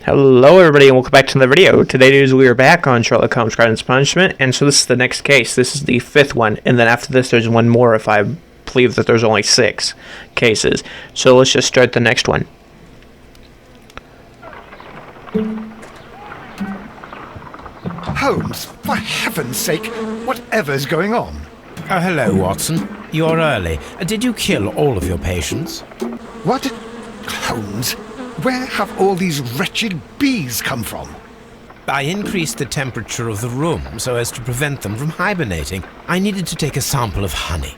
Hello everybody and welcome back to the video. Today we are back on Sherlock Holmes Crimes and Punishment, and so this is the next case. This is the fifth one, and then after this there's one more if I believe that there's only 6 cases. So let's just start the next one. Holmes, for heaven's sake, whatever's going on? Oh, hello, Watson. You're early. Did you kill all of your patients? What? Holmes, where have all these wretched bees come from? I increased the temperature of the room so as to prevent them from hibernating. I needed to take a sample of honey.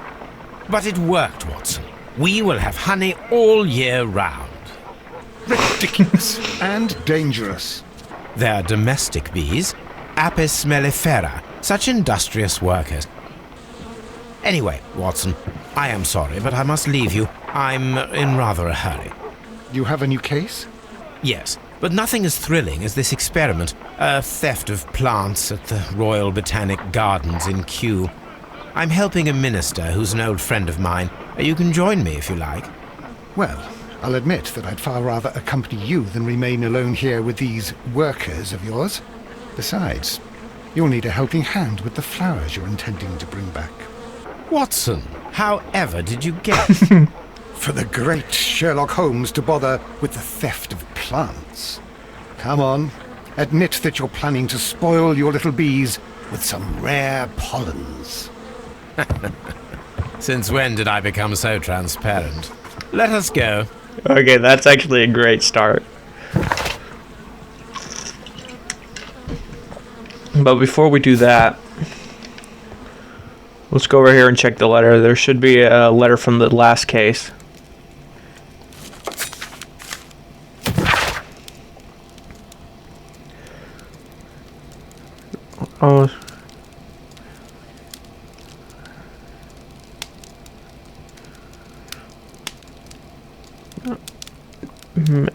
But it worked, Watson. We will have honey all year round. Ridiculous and dangerous. They're domestic bees, Apis mellifera, such industrious workers. Anyway, Watson, I am sorry, but I must leave you. I'm in rather a hurry. You have a new case? Yes, but nothing as thrilling as this experiment. A theft of plants at the Royal Botanic Gardens in Kew. I'm helping a minister who's an old friend of mine. You can join me if you like. Well, I'll admit that I'd far rather accompany you than remain alone here with these workers of yours. Besides, you'll need a helping hand with the flowers you're intending to bring back. Watson, however did you get? For the great Sherlock Holmes to bother with the theft of plants. Come on, admit that you're planning to spoil your little bees with some rare pollens. Since when did I become so transparent? Let us go. Okay, that's actually a great start. But before we do that, let's go over here and check the letter. There should be a letter from the last case. Oh.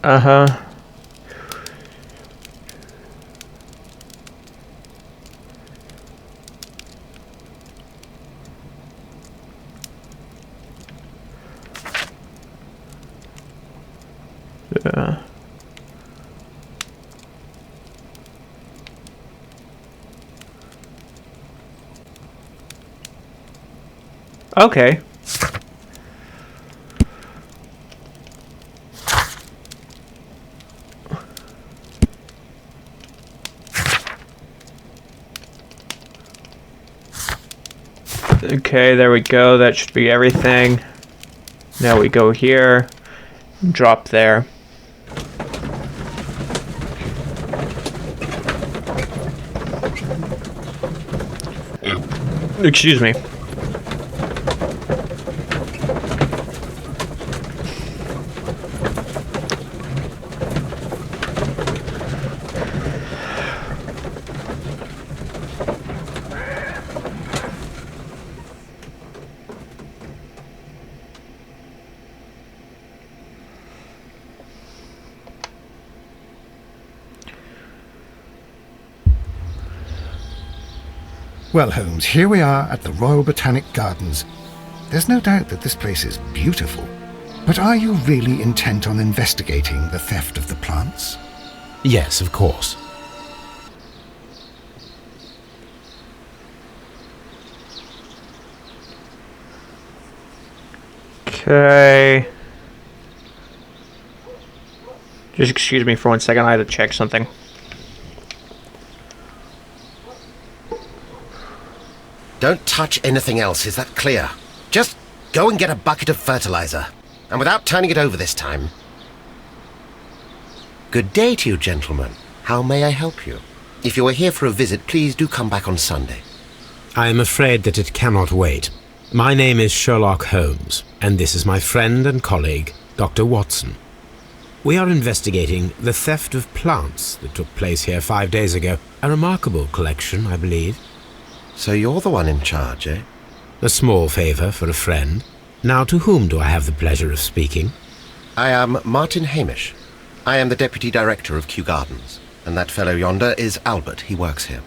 Uh-huh. Yeah. Okay. Okay, there we go. That should be everything. Now we go here, drop there. Excuse me. Well, Holmes, here we are at the Royal Botanic Gardens. There's no doubt that this place is beautiful. But are you really intent on investigating the theft of the plants? Yes, of course. Okay. Just excuse me for 1 second, I had to check something. Don't touch anything else, is that clear? Just go and get a bucket of fertilizer. And without turning it over this time. Good day to you, gentlemen. How may I help you? If you are here for a visit, please do come back on Sunday. I am afraid that it cannot wait. My name is Sherlock Holmes, and this is my friend and colleague, Dr. Watson. We are investigating the theft of plants that took place here 5 days ago. A remarkable collection, I believe. So you're the one in charge, eh? A small favour for a friend. Now, to whom do I have the pleasure of speaking? I am Martin Hamish. I am the Deputy Director of Kew Gardens. And that fellow yonder is Albert. He works here.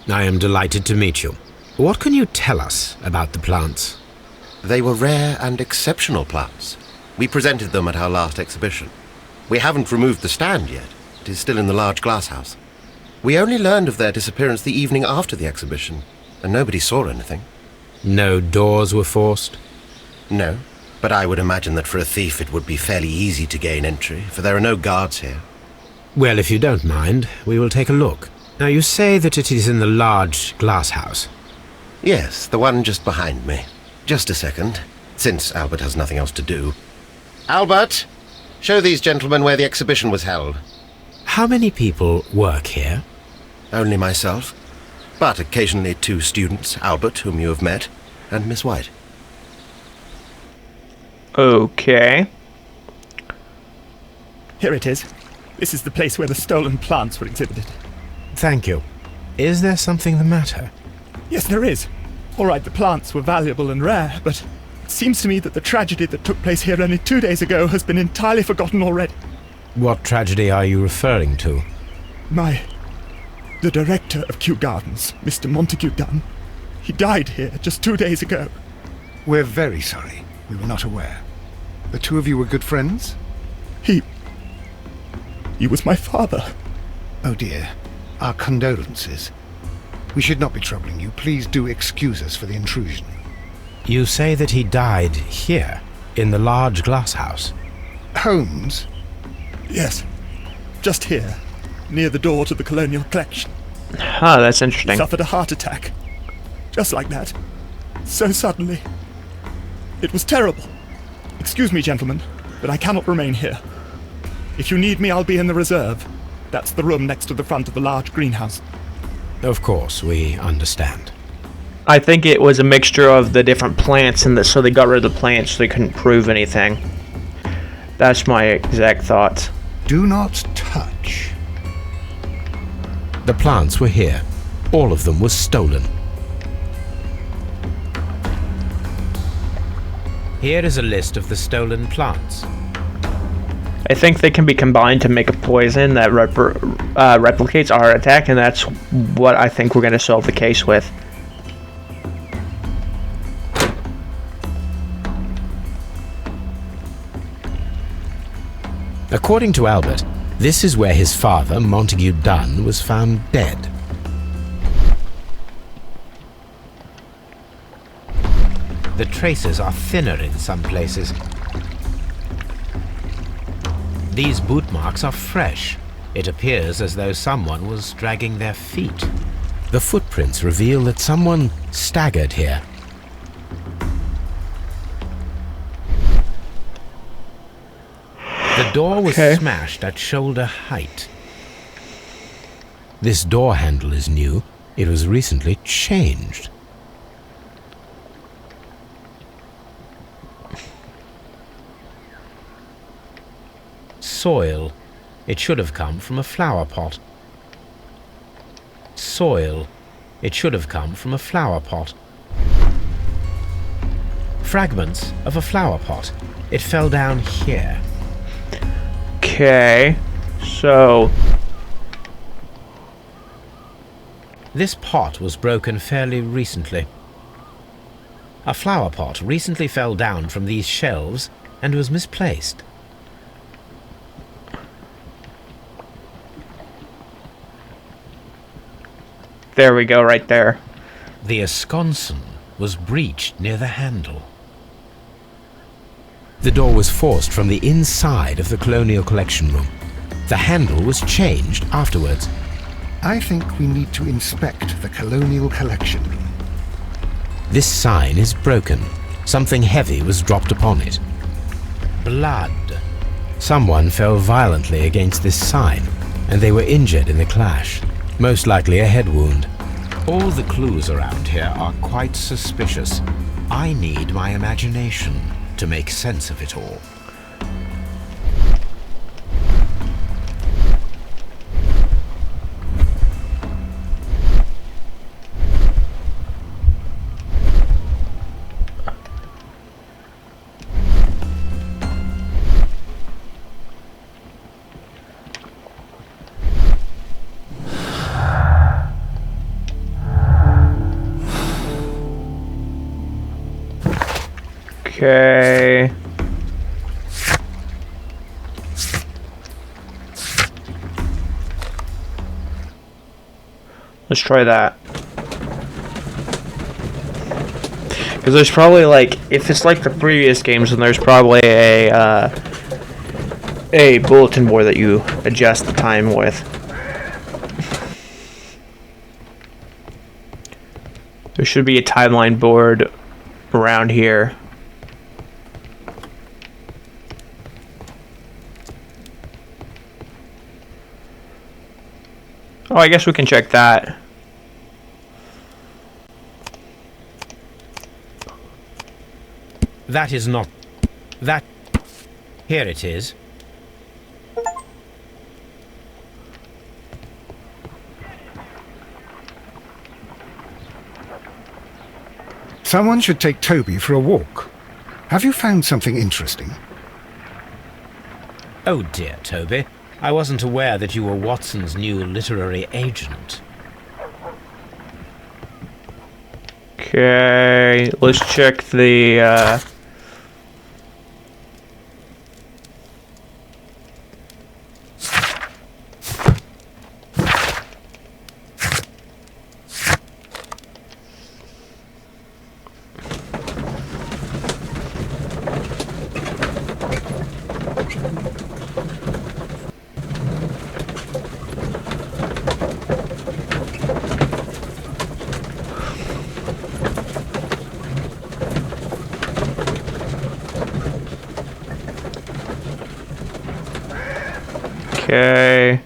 I am delighted to meet you. What can you tell us about the plants? They were rare and exceptional plants. We presented them at our last exhibition. We haven't removed the stand yet, It is still in the large glass house. We only learned of their disappearance the evening after the exhibition, and nobody saw anything. No doors were forced? No, but I would imagine that for a thief it would be fairly easy to gain entry, for there are no guards here. Well, if you don't mind, we will take a look. Now, you say that it is in the large glass house. Yes, the one just behind me. Just a second, since Albert has nothing else to do. Albert! Show these gentlemen where the exhibition was held. How many people work here? Only myself, but occasionally 2 students, Albert, whom you have met, and Miss White. Okay. Here it is. This is the place where the stolen plants were exhibited. Thank you. Is there something the matter? Yes, there is. All right, the plants were valuable and rare, but it seems to me that the tragedy that took place here only 2 days ago has been entirely forgotten already. What tragedy are you referring to? The director of Kew Gardens, Mr. Montague Dunn, he died here just 2 days ago. We're very sorry. We were not aware. The two of you were good friends? He was my father. Oh dear. Our condolences. We should not be troubling you. Please do excuse us for the intrusion. You say that he died here, in the large glass house. Holmes? Yes, just here, near the door to the Colonial Collection. Huh, that's He interesting. suffered a heart attack. Just like that. So suddenly. It was terrible. Excuse me, gentlemen, but I cannot remain here. If you need me, I'll be in the reserve. That's the room next to the front of the large greenhouse. Of course, we understand. I think it was a mixture of the different plants, and so they got rid of the plants so they couldn't prove anything. That's my exact thoughts. Do not touch. The plants were here. All of them were stolen. Here is a list of the stolen plants. I think they can be combined to make a poison that replicates our attack, and that's what I think we're going to solve the case with. According to Albert, this is where his father, Montague Dunn, was found dead. The traces are thinner in some places. These boot marks are fresh. It appears as though someone was dragging their feet. The footprints reveal that someone staggered here. The door was smashed at shoulder height. This door handle is new. It was recently changed. Soil. It should have come from a flower pot. Soil. It should have come from a flower pot. Fragments of a flower pot. It fell down here. Okay, so This pot was broken fairly recently. A flower pot recently fell down from these shelves and was misplaced. there we go, right there. The esconson was breached near the handle. The door was forced from the inside of the Colonial Collection room. The handle was changed afterwards. I think we need to inspect the Colonial Collection room. This sign is broken. Something heavy was dropped upon it. Blood. Someone fell violently against this sign, and they were injured in the clash. Most likely a head wound. All the clues around here are quite suspicious. I need my imagination to make sense of it all. Okay. Let's try that. Because there's probably, like, if it's like the previous games, then there's probably a bulletin board that you adjust the time with. There should be a timeline board around here. Oh, I guess we can check that. That is not... That... Here it is. Someone should take Toby for a walk. Have you found something interesting? Oh dear, Toby. I wasn't aware that you were Watson's new literary agent. Okay, let's check the, okay.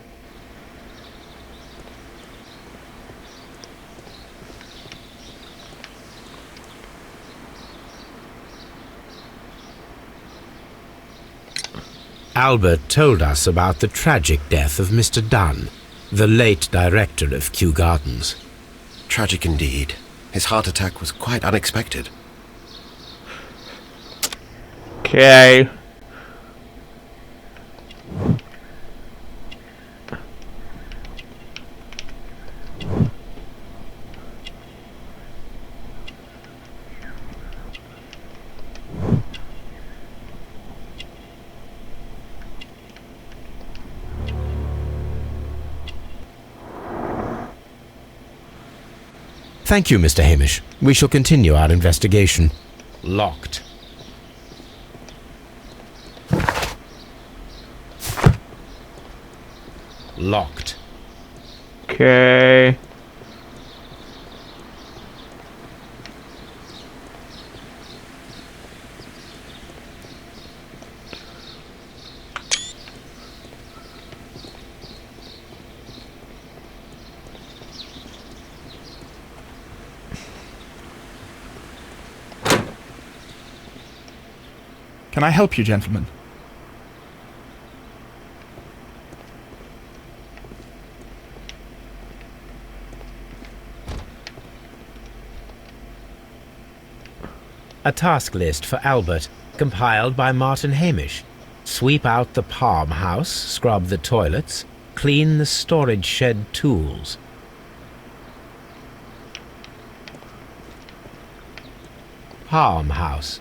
Albert told us about the tragic death of Mr. Dunn, the late director of Kew Gardens. Tragic indeed. His heart attack was quite unexpected. Okay. Thank you, Mr. Hamish. We shall continue our investigation. Locked. Locked. Okay. Can I help you, gentlemen? A task list for Albert, compiled by Martin Hamish. Sweep out the palm house, scrub the toilets, clean the storage shed tools. Palm house.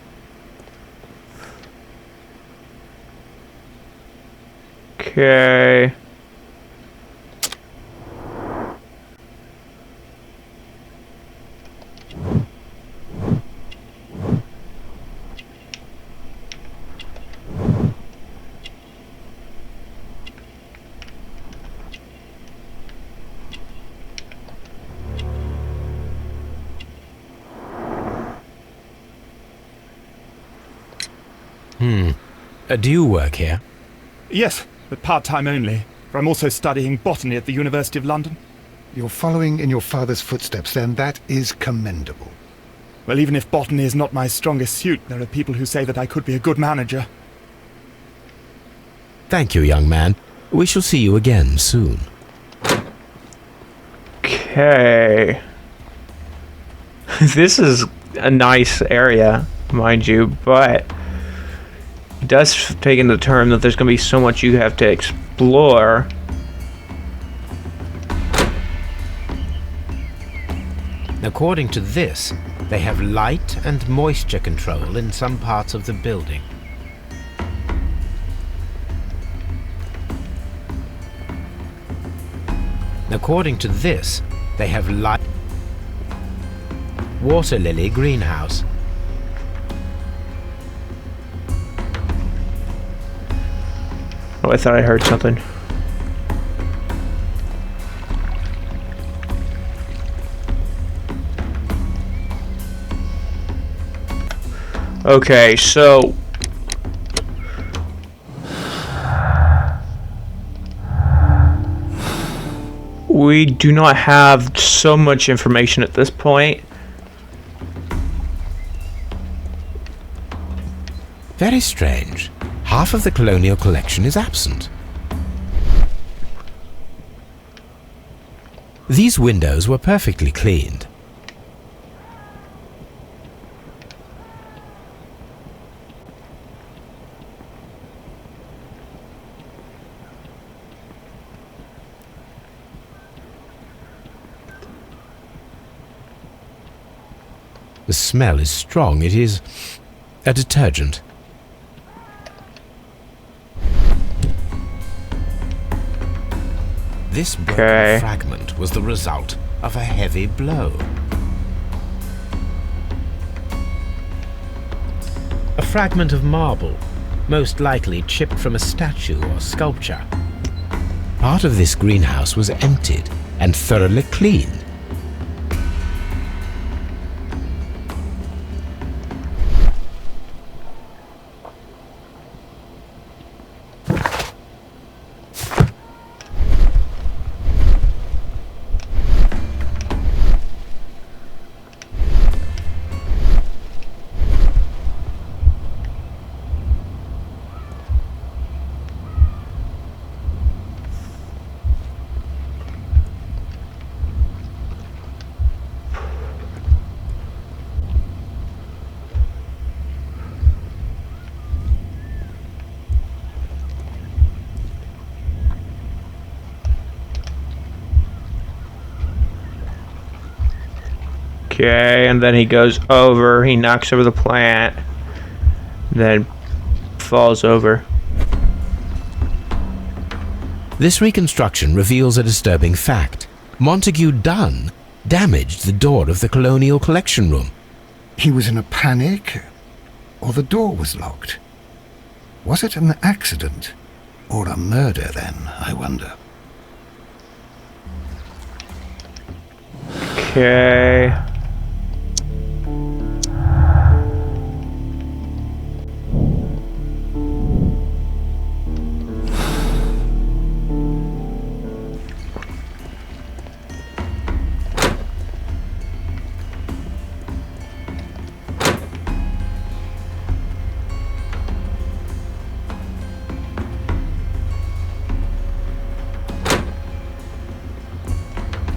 Okay. Do you work here? Yes, but part-time only, for I'm also studying botany at the University of London. You're following in your father's footsteps, then. That is commendable. Well, even if botany is not my strongest suit, there are people who say that I could be a good manager. Thank you, young man. We shall see you again soon. Okay. This is a nice area, mind you, but it does take into term that there's going to be so much you have to explore. According to this, they have light and moisture control in some parts of the building. According to this, They have light. Water lily greenhouse. Oh, I thought I heard something. Okay, so we do not have so much information at this point. Very strange. Half of the colonial collection is absent. These windows were perfectly cleaned. The smell is strong. It is a detergent. This broken fragment was the result of a heavy blow. A fragment of marble, most likely chipped from a statue or sculpture. Part of this greenhouse was emptied and thoroughly cleaned. Okay, and then he goes over, he knocks over the plant, then falls over. This reconstruction reveals a disturbing fact. Montague Dunn damaged the door of the colonial collection room. He was in a panic, or the door was locked? Was it an accident, or a murder then, I wonder? Okay.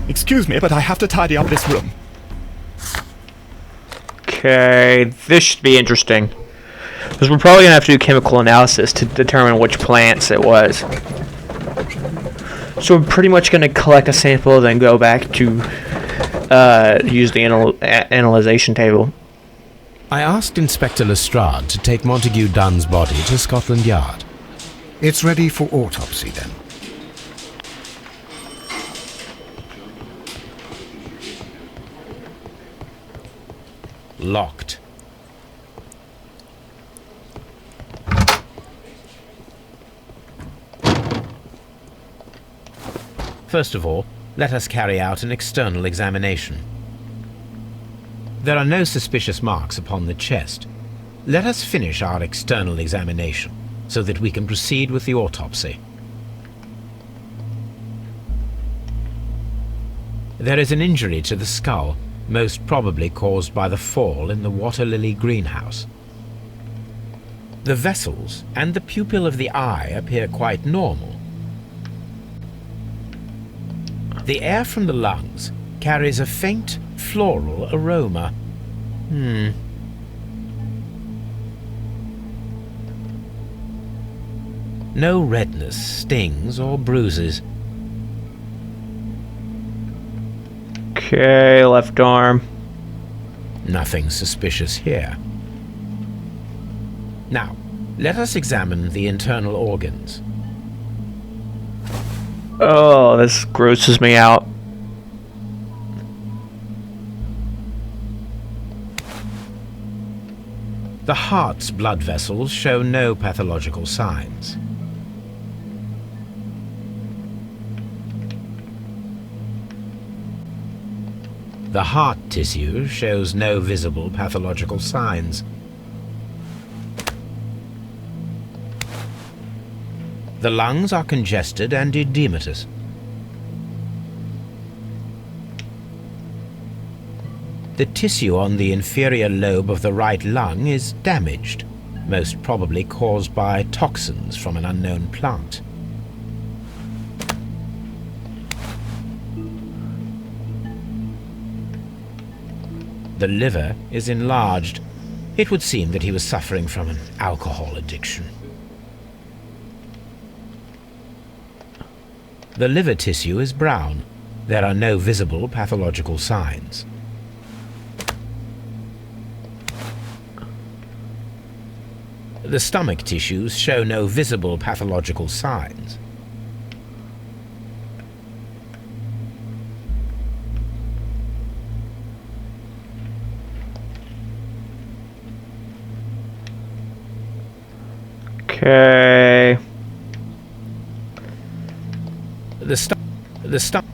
Excuse me, but I have to tidy up this room. Okay, this should be interesting. Because we're probably going to have to do chemical analysis to determine which plants it was. So we're pretty much going to collect a sample, then go back to use the analyzation table. I asked Inspector Lestrade to take Montague Dunn's body to Scotland Yard. It's ready for autopsy then. Locked. First of all, let us carry out an external examination. There are no suspicious marks upon the chest. Let us finish our external examination so that we can proceed with the autopsy. There is an injury to the skull, most probably caused by the fall in the water lily greenhouse. The vessels and the pupil of the eye appear quite normal. The air from the lungs carries a faint floral aroma. No redness, stings, or bruises. Okay, left arm. Nothing suspicious here. Now, let us examine the internal organs. Oh, this grosses me out. The heart's blood vessels show no pathological signs. The heart tissue shows no visible pathological signs. The lungs are congested and edematous. The tissue on the inferior lobe of the right lung is damaged, most probably caused by toxins from an unknown plant. The liver is enlarged. It would seem that he was suffering from an alcohol addiction. The liver tissue is brown. There are no visible pathological signs. The stomach tissues show no visible pathological signs. Okay. The stomach.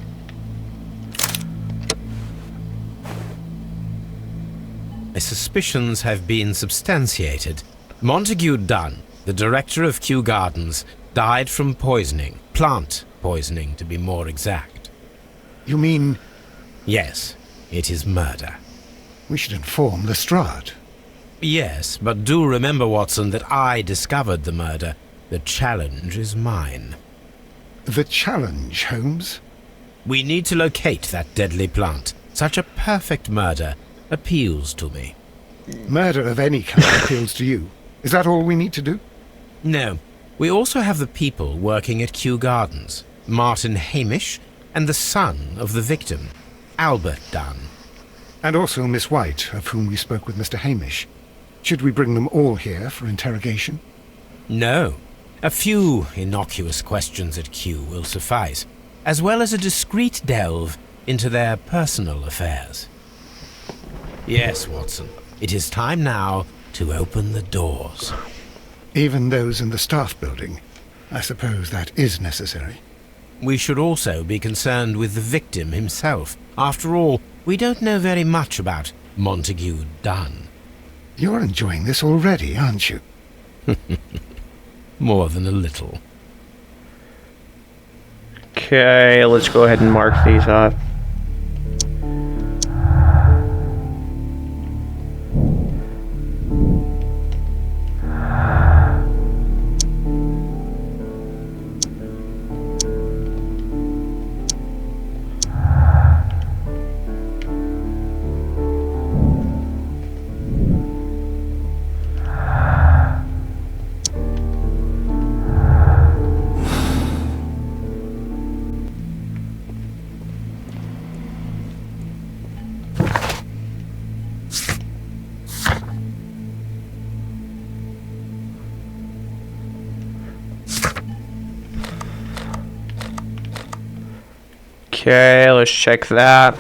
My suspicions have been substantiated. Montague Dunn, the director of Kew Gardens, died from poisoning. Plant poisoning, to be more exact. You mean Yes, it is murder. we should inform Lestrade? Yes, but do remember, Watson, that I discovered the murder. The challenge is mine. The challenge, Holmes? We need to locate that deadly plant. Such a perfect murder appeals to me. Murder of any kind appeals to you. Is that all we need to do? No, we also have the people working at Kew Gardens. Martin Hamish and the son of the victim, Albert Dunn. And also Miss White, of whom we spoke with Mr. Hamish. Should we bring them all here for interrogation? No, a few innocuous questions at Kew will suffice, as well as a discreet delve into their personal affairs. Yes, Watson, it is time now to open the doors. Even those in the staff building. I suppose that is necessary. We should also be concerned with the victim himself. After all, we don't know very much about Montague Dunn. You're enjoying this already, aren't you? More than a little. Okay, let's go ahead and mark these off. Okay, let's check that.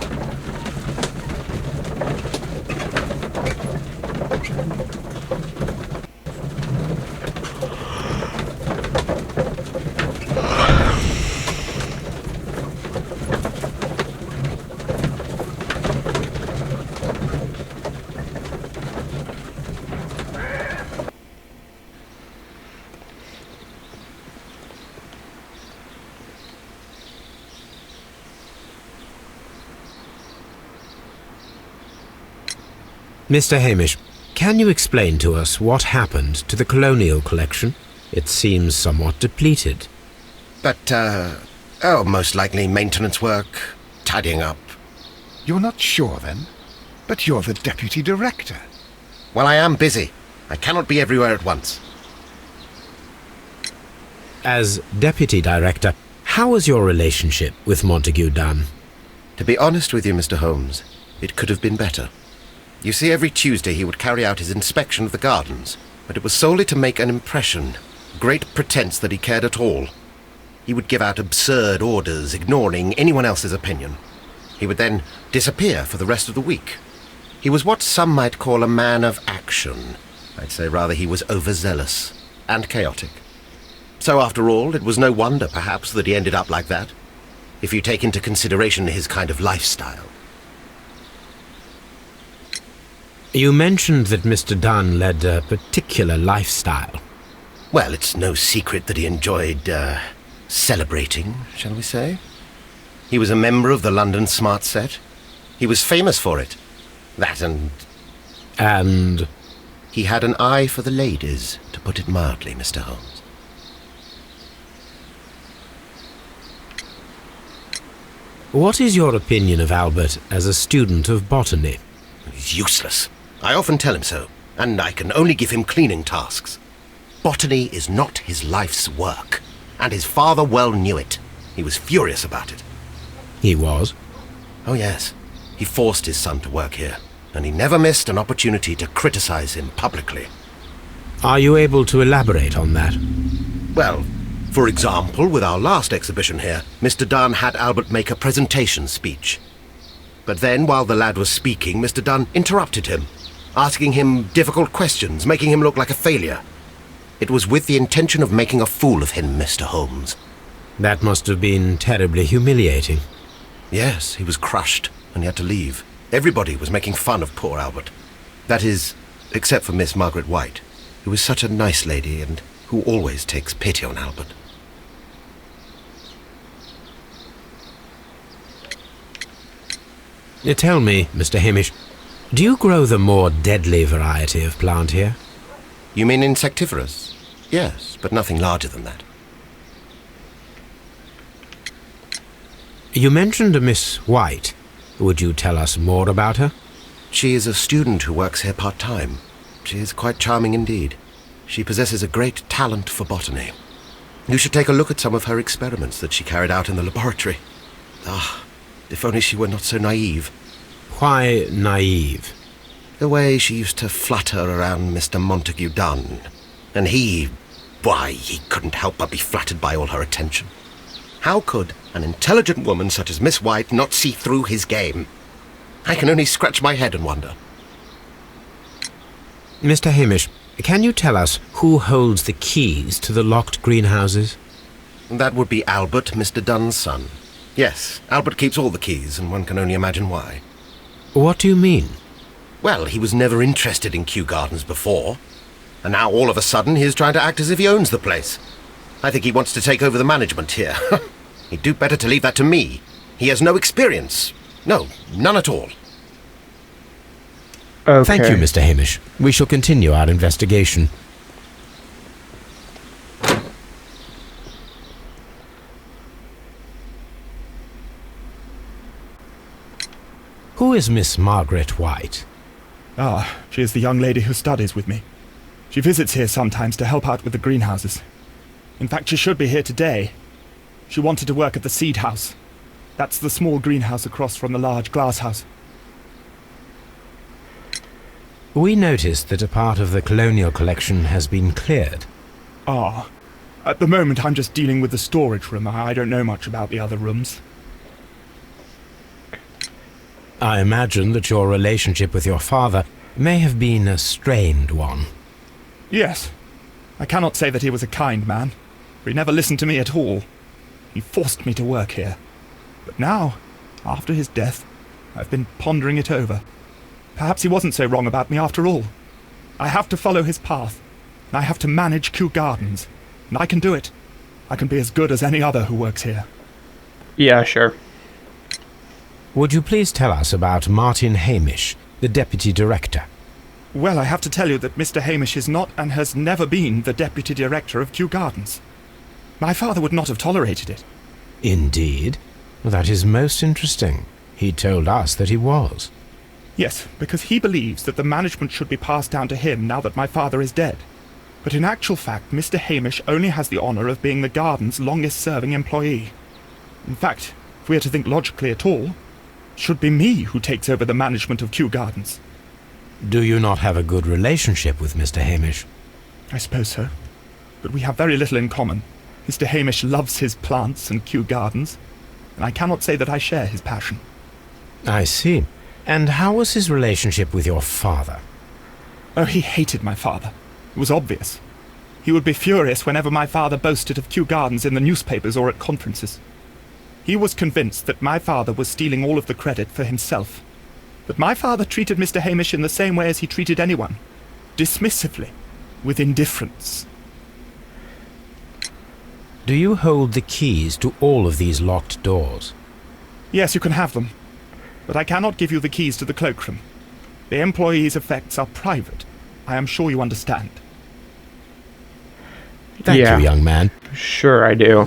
Mr. Hamish, can you explain to us what happened to the colonial collection? It seems somewhat depleted. But, most likely maintenance work, tidying up. You're not sure, then? But you're the deputy director. Well, I am busy. I cannot be everywhere at once. As deputy director, how was your relationship with Montague Dunn? To be honest with you, Mr. Holmes, it could have been better. You see, every Tuesday he would carry out his inspection of the gardens, but it was solely to make an impression. Great pretense that he cared at all. He would give out absurd orders, ignoring anyone else's opinion. He would then disappear for the rest of the week. He was what some might call a man of action. I'd say rather he was overzealous and chaotic. So after all, it was no wonder, perhaps, that he ended up like that, if you take into consideration his kind of lifestyle. You mentioned that Mr. Dunn led a particular lifestyle. Well, it's no secret that he enjoyed, celebrating, shall we say? He was a member of the London Smart Set. He was famous for it. That and... And... He had an eye for the ladies, to put it mildly, Mr. Holmes. What is your opinion of Albert as a student of botany? He's useless. I often tell him so, and I can only give him cleaning tasks. Botany is not his life's work, and his father well knew it. He was furious about it. He was? Oh yes. He forced his son to work here, and he never missed an opportunity to criticize him publicly. Are you able to elaborate on that? Well, for example, with our last exhibition here, Mr. Dunn had Albert make a presentation speech. But then, while the lad was speaking, Mr. Dunn interrupted him, asking him difficult questions, making him look like a failure. It was with the intention of making a fool of him, Mr. Holmes. That must have been terribly humiliating. Yes, he was crushed, and he had to leave. Everybody was making fun of poor Albert. That is, except for Miss Margaret White, who is such a nice lady and who always takes pity on Albert. Tell me, Mr. Hamish, do you grow the more deadly variety of plant here? You mean insectivorous? Yes, but nothing larger than that. You mentioned a Miss White. Would you tell us more about her? She is a student who works here part-time. She is quite charming indeed. She possesses a great talent for botany. You should take a look at some of her experiments that she carried out in the laboratory. Ah, if only she were not so naive. Why naive? The way she used to flutter around Mr. Montague Dunn. And he couldn't help but be flattered by all her attention. How could an intelligent woman such as Miss White not see through his game? I can only scratch my head and wonder. Mr. Hamish, can you tell us who holds the keys to the locked greenhouses? That would be Albert, Mr. Dunn's son. Yes, Albert keeps all the keys, and one can only imagine why. What do you mean? Well, he was never interested in Kew Gardens before, and now all of a sudden he is trying to act as if he owns the place. I think he wants to take over the management here. He'd do better to leave that to me. He has no experience. No, none at all. Okay. Thank you, Mr. Hamish. We shall continue our investigation. Who is Miss Margaret White? Ah, she is the young lady who studies with me. She visits here sometimes to help out with the greenhouses. In fact, she should be here today. She wanted to work at the seed house. That's the small greenhouse across from the large glass house. We noticed that a part of the colonial collection has been cleared. Ah, at the moment I'm just dealing with the storage room. I don't know much about the other rooms. I imagine that your relationship with your father may have been a strained one. Yes. I cannot say that he was a kind man, for he never listened to me at all. He forced me to work here. But now, after his death, I've been pondering it over. Perhaps he wasn't so wrong about me after all. I have to follow his path, and I have to manage Kew Gardens, and I can do it. I can be as good as any other who works here. Yeah, sure. Would you please tell us about Martin Hamish, the deputy director? Well, I have to tell you that Mr. Hamish is not and has never been the deputy director of Kew Gardens. My father would not have tolerated it. Indeed? That is most interesting. He told us that he was. Yes, because he believes that the management should be passed down to him now that my father is dead. But in actual fact, Mr. Hamish only has the honour of being the garden's longest-serving employee. In fact, if we are to think logically at all, it should be me who takes over the management of Kew Gardens. Do you not have a good relationship with Mr. Hamish? I suppose so. But we have very little in common. Mr. Hamish loves his plants and Kew Gardens, and I cannot say that I share his passion. I see. And how was his relationship with your father? Oh, he hated my father. It was obvious. He would be furious whenever my father boasted of Kew Gardens in the newspapers or at conferences. He was convinced that my father was stealing all of the credit for himself. But my father treated Mr. Hamish in the same way as he treated anyone. Dismissively. With indifference. Do you hold the keys to all of these locked doors? Yes, you can have them. But I cannot give you the keys to the cloakroom. The employees' effects are private. I am sure you understand. Thank you, young man. Sure, I do.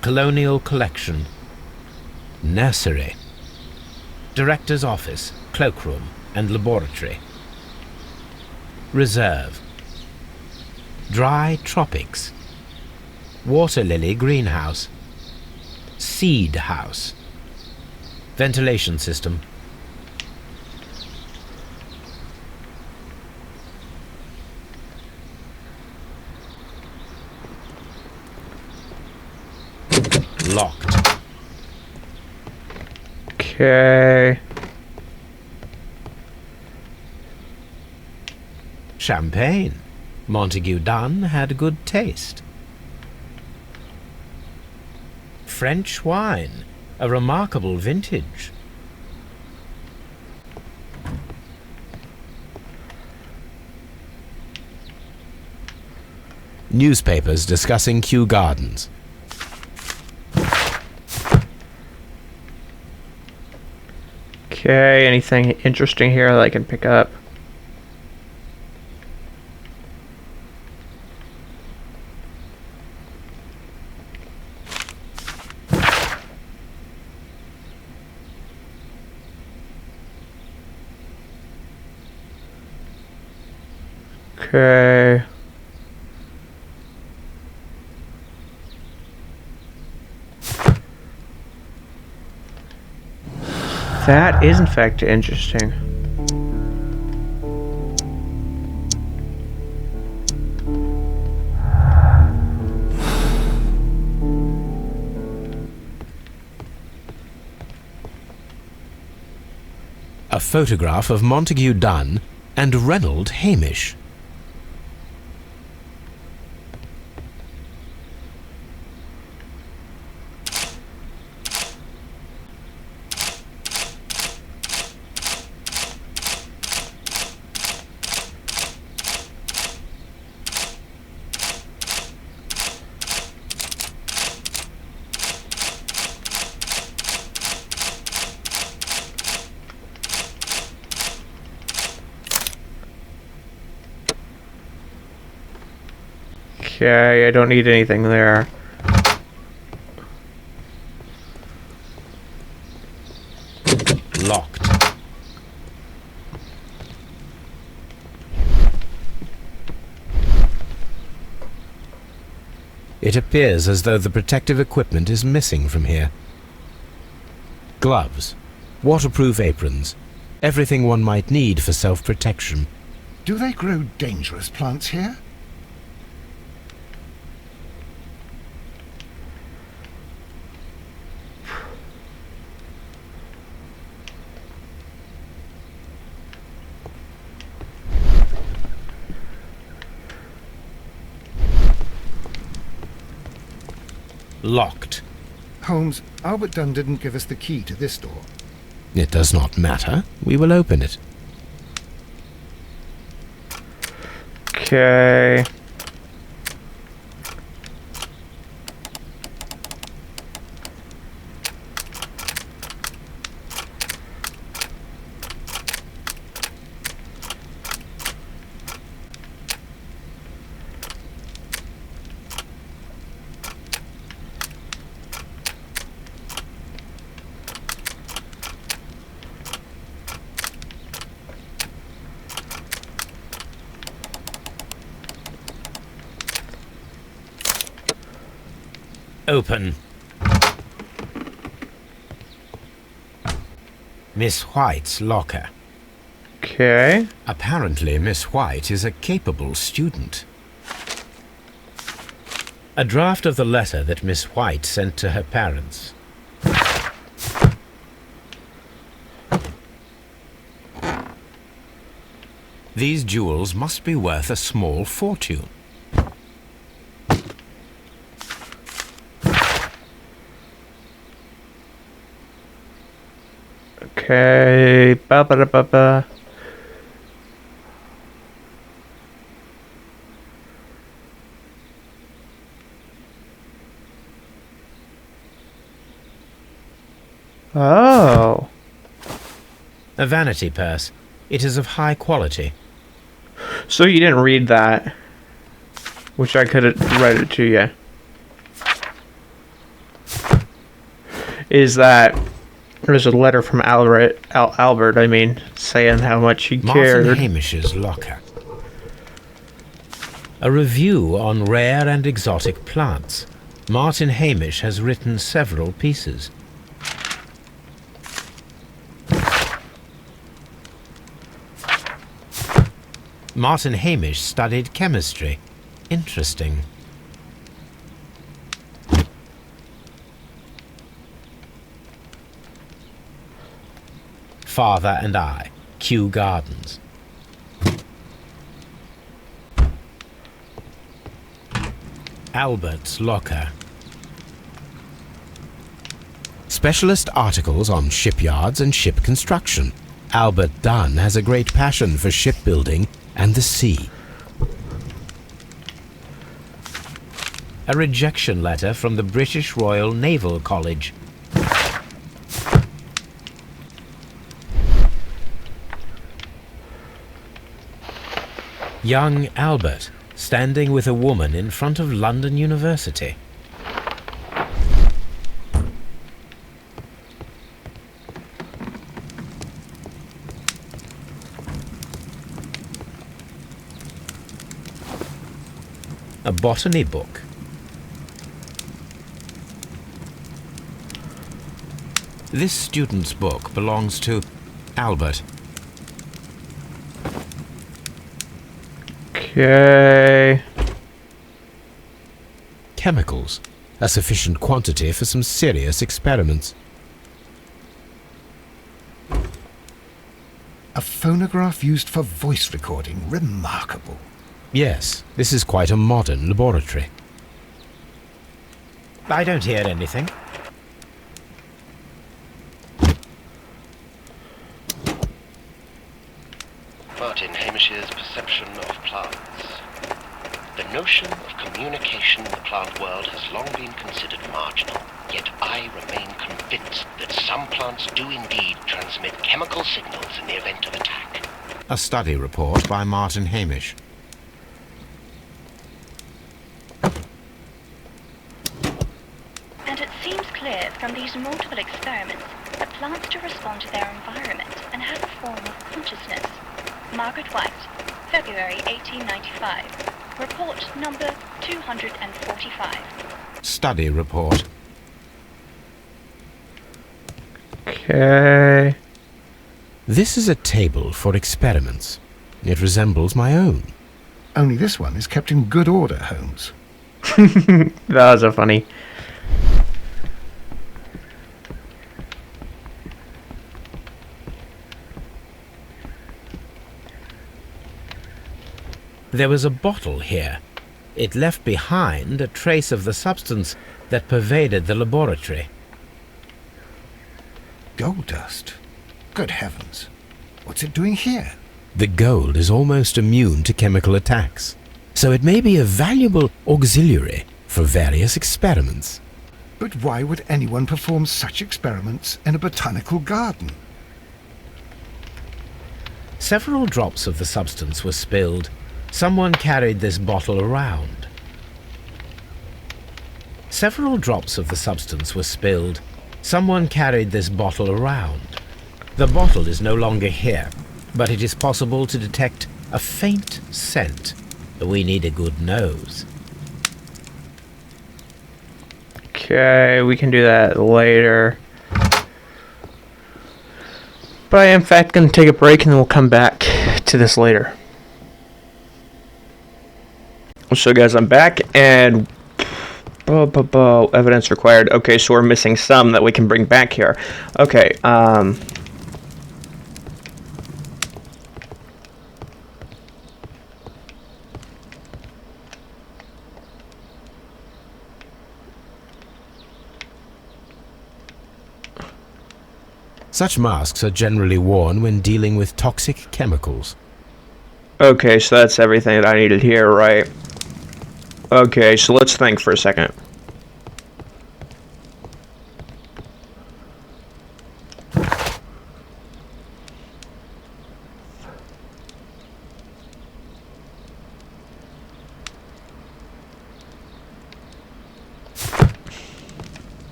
Colonial Collection. Nursery. Director's Office, Cloakroom and Laboratory. Reserve. Dry Tropics. Water Lily Greenhouse. Seed House. Ventilation System. Locked. Okay. Champagne. Montague Dunn had good taste. French wine. A remarkable vintage. Newspapers discussing Kew Gardens. Okay, anything interesting here that I can pick up? Okay. That is in fact interesting. A photograph of Montague Dunn and Reynold Hamish. Okay, I don't need anything there. Locked. It appears as though the protective equipment is missing from here. Gloves, waterproof aprons, everything one might need for self-protection. Do they grow dangerous plants here? Locked. Holmes, Albert Dunn didn't give us the key to this door. It does not matter. We will open it. Okay. Open. Miss White's locker. Okay. Apparently, Miss White is a capable student. A draft of the letter that Miss White sent to her parents. These jewels must be worth a small fortune. Okay. Ba ba da ba ba. Oh. A vanity purse. It is of high quality. So you didn't read that. Which I could have read it to you. Is that there's a letter from Albert, saying how much he cared. Martin Hamish's locker. A review on rare and exotic plants. Martin Hamish has written several pieces. Martin Hamish studied chemistry. Interesting. Father and I, Kew Gardens. Albert's locker. Specialist articles on shipyards and ship construction. Albert Dunn has a great passion for shipbuilding and the sea. A rejection letter from the British Royal Naval College. Young Albert, standing with a woman in front of London University. A botany book. This student's book belongs to Albert. Okay. Chemicals. A sufficient quantity for some serious experiments. A phonograph used for voice recording. Remarkable. Yes, this is quite a modern laboratory. I don't hear anything. Martin Hamish's perception of plants. The notion of communication in the plant world has long been considered marginal, yet I remain convinced that some plants do indeed transmit chemical signals in the event of attack. A study report by Martin Hamish. And it seems clear from these multiple experiments that plants do respond to their environment and have a form of consciousness. Margaret White, February 1895. Report number 245. Study report. Okay. This is a table for experiments. It resembles my own. Only this one is kept in good order, Holmes. That was a funny. There was a bottle here. It left behind a trace of the substance that pervaded the laboratory. Gold dust. Good heavens. What's it doing here? The gold is almost immune to chemical attacks, so it may be a valuable auxiliary for various experiments. But why would anyone perform such experiments in a botanical garden? Several drops of the substance were spilled. Someone carried this bottle around. Several drops of the substance were spilled. Someone carried this bottle around. The bottle is no longer here, but it is possible to detect a faint scent. We need a good nose. Okay, we can do that later. But I am in fact going to take a break and then we'll come back to this later. So guys, I'm back and evidence required. Okay, so we're missing some that we can bring back here. Okay, Such masks are generally worn when dealing with toxic chemicals. okay, so that's everything that I needed here, right? Okay, so let's think for a second.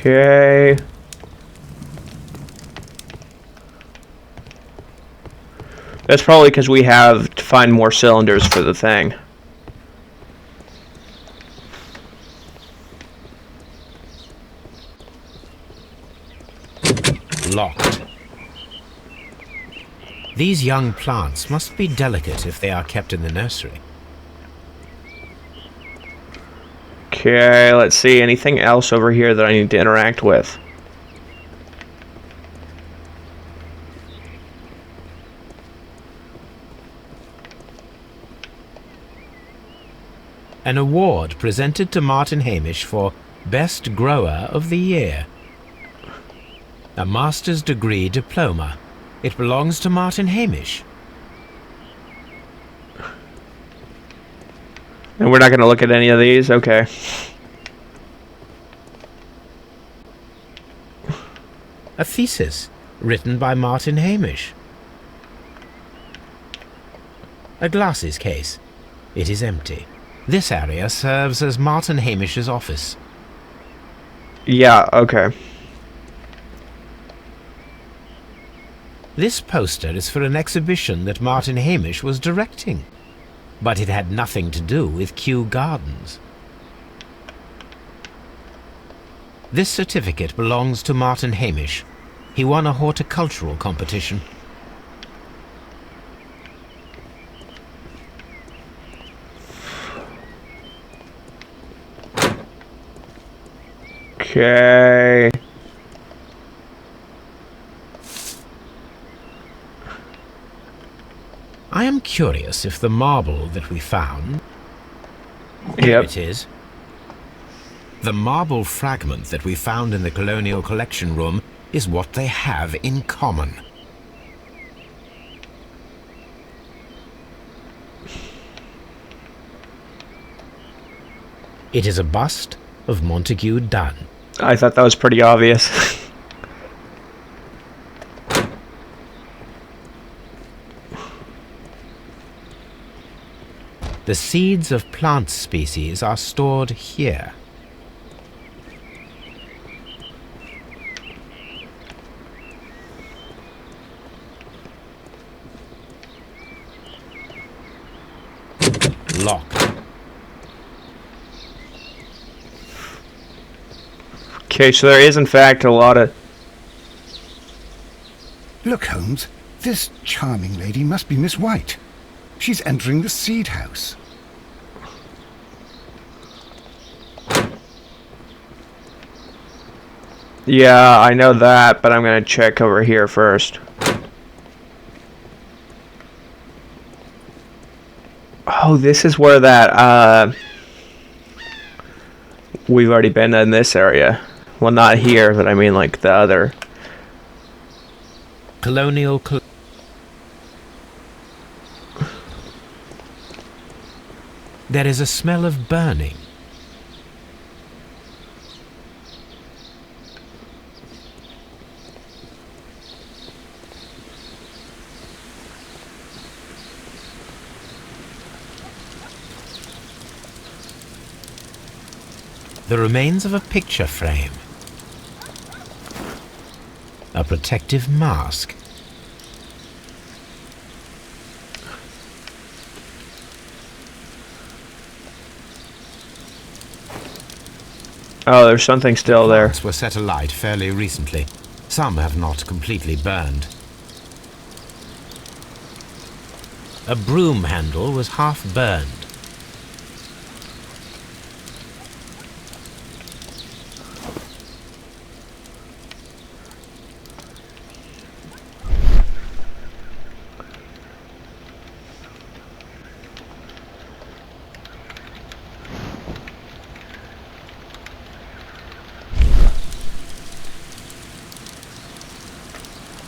Okay. That's probably because we have to find more cylinders for the thing. Locked. These young plants must be delicate if they are kept in the nursery. Okay, let's see. Anything else over here that I need to interact with? An award presented to Martin Hamish for Best Grower of the Year. A master's degree diploma. It belongs to Martin Hamish. And we're not going to look at any of these? Okay. A thesis written by Martin Hamish. A glasses case. It is empty. This area serves as Martin Hamish's office. Yeah, okay. This poster is for an exhibition that Martin Hamish was directing, but it had nothing to do with Kew Gardens. This certificate belongs to Martin Hamish. He won a horticultural competition. Okay. I am curious if the marble that we found... Here Yep. it is. The marble fragment that we found in the Colonial Collection Room is what they have in common. It is a bust of Montague Dunn. I thought that was pretty obvious. The seeds of plant species are stored here. Locked. Okay, so there is in fact a lot of... Look, Holmes, this charming lady must be Miss White. She's entering the seed house. Yeah, I know that, but I'm going to check over here first. Oh, this is where that, we've already been in this area. Well, not here, but I mean like the other. Colonial There is a smell of burning. The remains of a picture frame. A protective mask. Oh, there's something still there. Plants were set alight fairly recently. Some have not completely burned. A broom handle was half burned.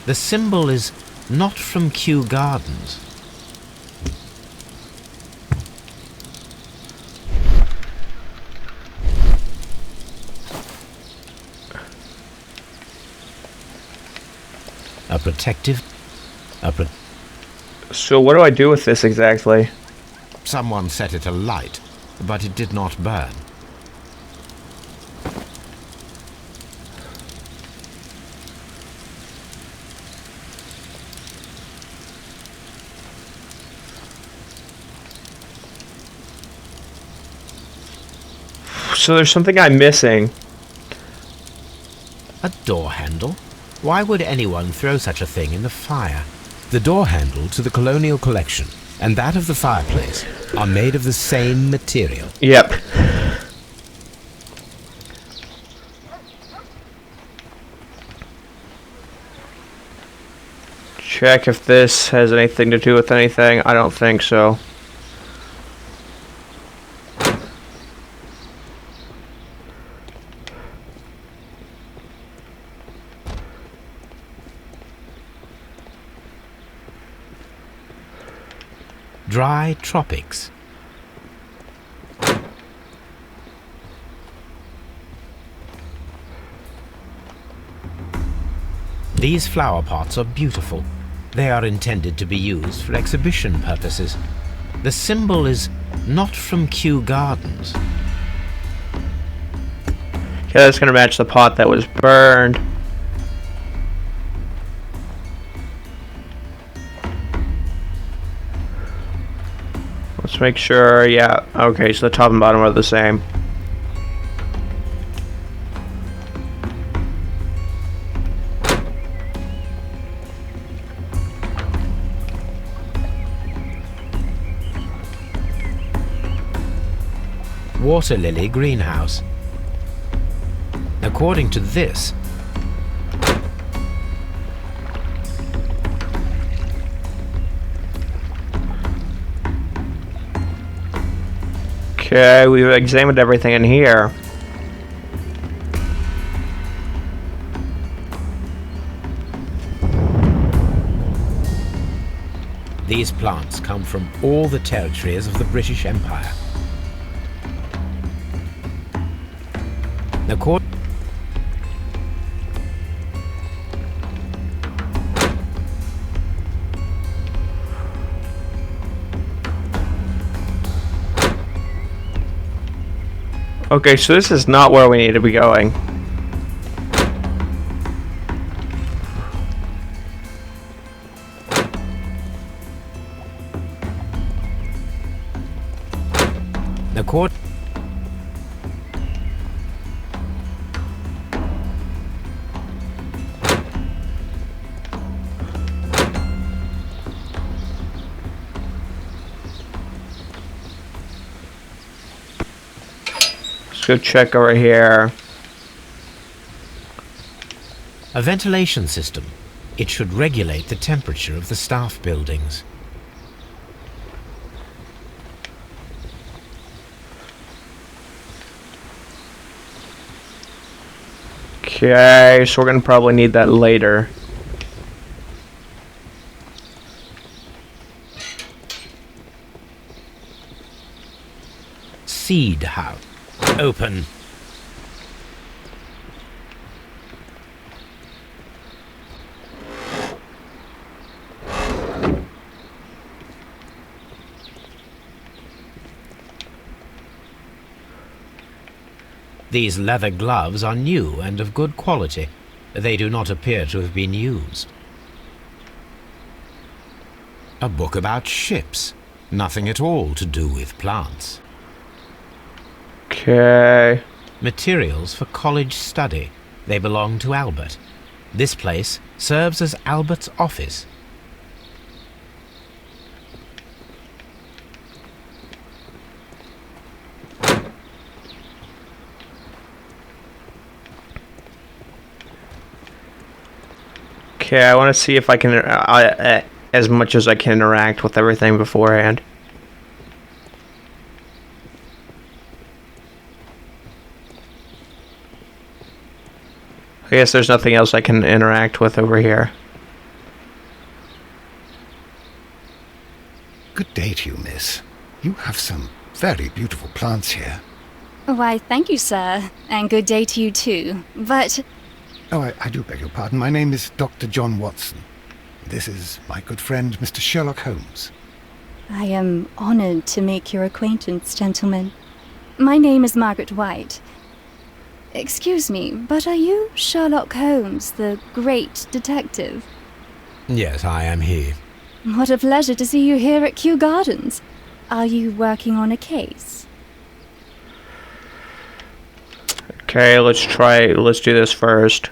The symbol is not from Kew Gardens. A protective... So what do I do with this exactly? Someone set it alight, but it did not burn. So there's something I'm missing. A door handle? Why would anyone throw such a thing in the fire? The door handle to the Colonial Collection and that of the fireplace are made of the same material. Yep. Check if this has anything to do with anything. I don't think so. Dry tropics. These flower pots are beautiful. They are intended to be used for exhibition purposes. The symbol is not from Kew Gardens. Yeah, that's gonna match the pot that was burned. Let's make sure, yeah, okay, so the top and bottom are the same. Water lily greenhouse. According to this, Okay, we've examined everything in here. these plants come from all the territories of the British Empire. Okay, so this is not where we need to be going. Let's go check over here. A ventilation system. It should regulate the temperature of the staff buildings. Okay, so we're gonna probably need that later. Seed house. Open. These leather gloves are new and of good quality. They do not appear to have been used. A book about ships. Nothing at all to do with plants. Okay. materials for college study. They belong to Albert. This place serves as Albert's office. Okay, I want to see if I can, as much as I can interact with everything beforehand. I guess there's nothing else I can interact with over here. Good day to you, miss. You have some very beautiful plants here. Why, thank you, sir. And good day to you too. But... Oh, I do beg your pardon. My name is Dr. John Watson. This is my good friend, Mr. Sherlock Holmes. I am honored to make your acquaintance, gentlemen. My name is Margaret White. Excuse me, but are you Sherlock Holmes, the great detective? Yes, I am he. What a pleasure to see you here at Kew Gardens. Are you working on a case? Okay, let's do this first.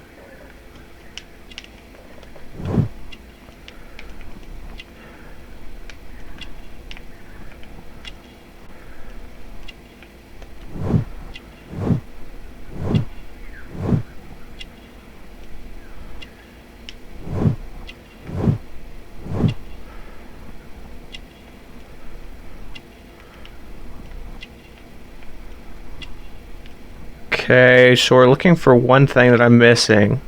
Okay, so we're looking for one thing that I'm missing.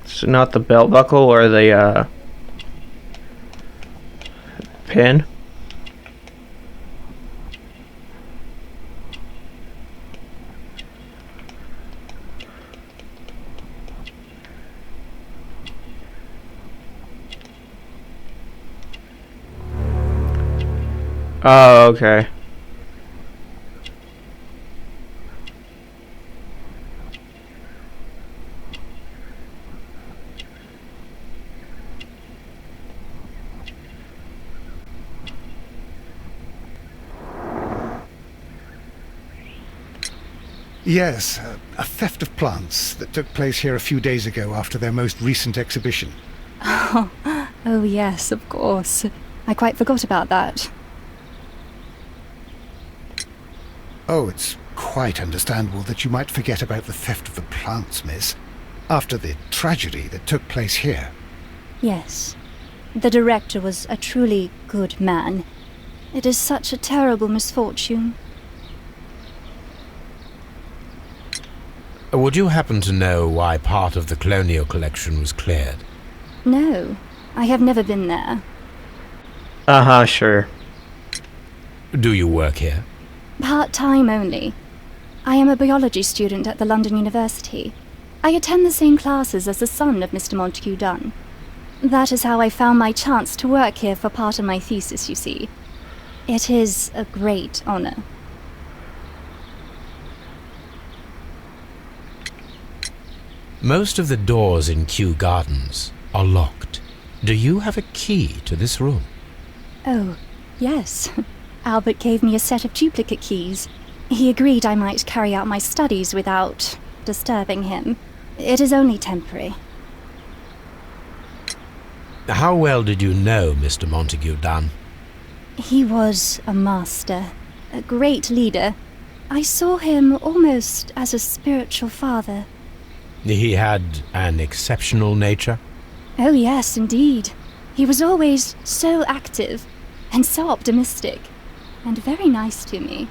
It's not the belt buckle or the pin. Oh, okay. Yes, a theft of plants that took place here a few days ago after their most recent exhibition. Oh yes, of course. I quite forgot about that. Oh, it's quite understandable that you might forget about the theft of the plants, miss, after the tragedy that took place here. Yes. The director was a truly good man. It is such a terrible misfortune. Would you happen to know why part of the colonial collection was cleared? No, I have never been there. Uh-huh, sure. Do you work here? Part-time only. I am a biology student at the London University. I attend the same classes as the son of Mr. Montague Dunn. That is how I found my chance to work here for part of my thesis, you see. It is a great honor. Most of the doors in Kew Gardens are locked. Do you have a key to this room? Oh, yes. Albert gave me a set of duplicate keys. He agreed I might carry out my studies without disturbing him. It is only temporary. How well did you know Mr. Montague Dunn? He was a master, a great leader. I saw him almost as a spiritual father. He had an exceptional nature? Oh yes, indeed. He was always so active and so optimistic, and very nice to me.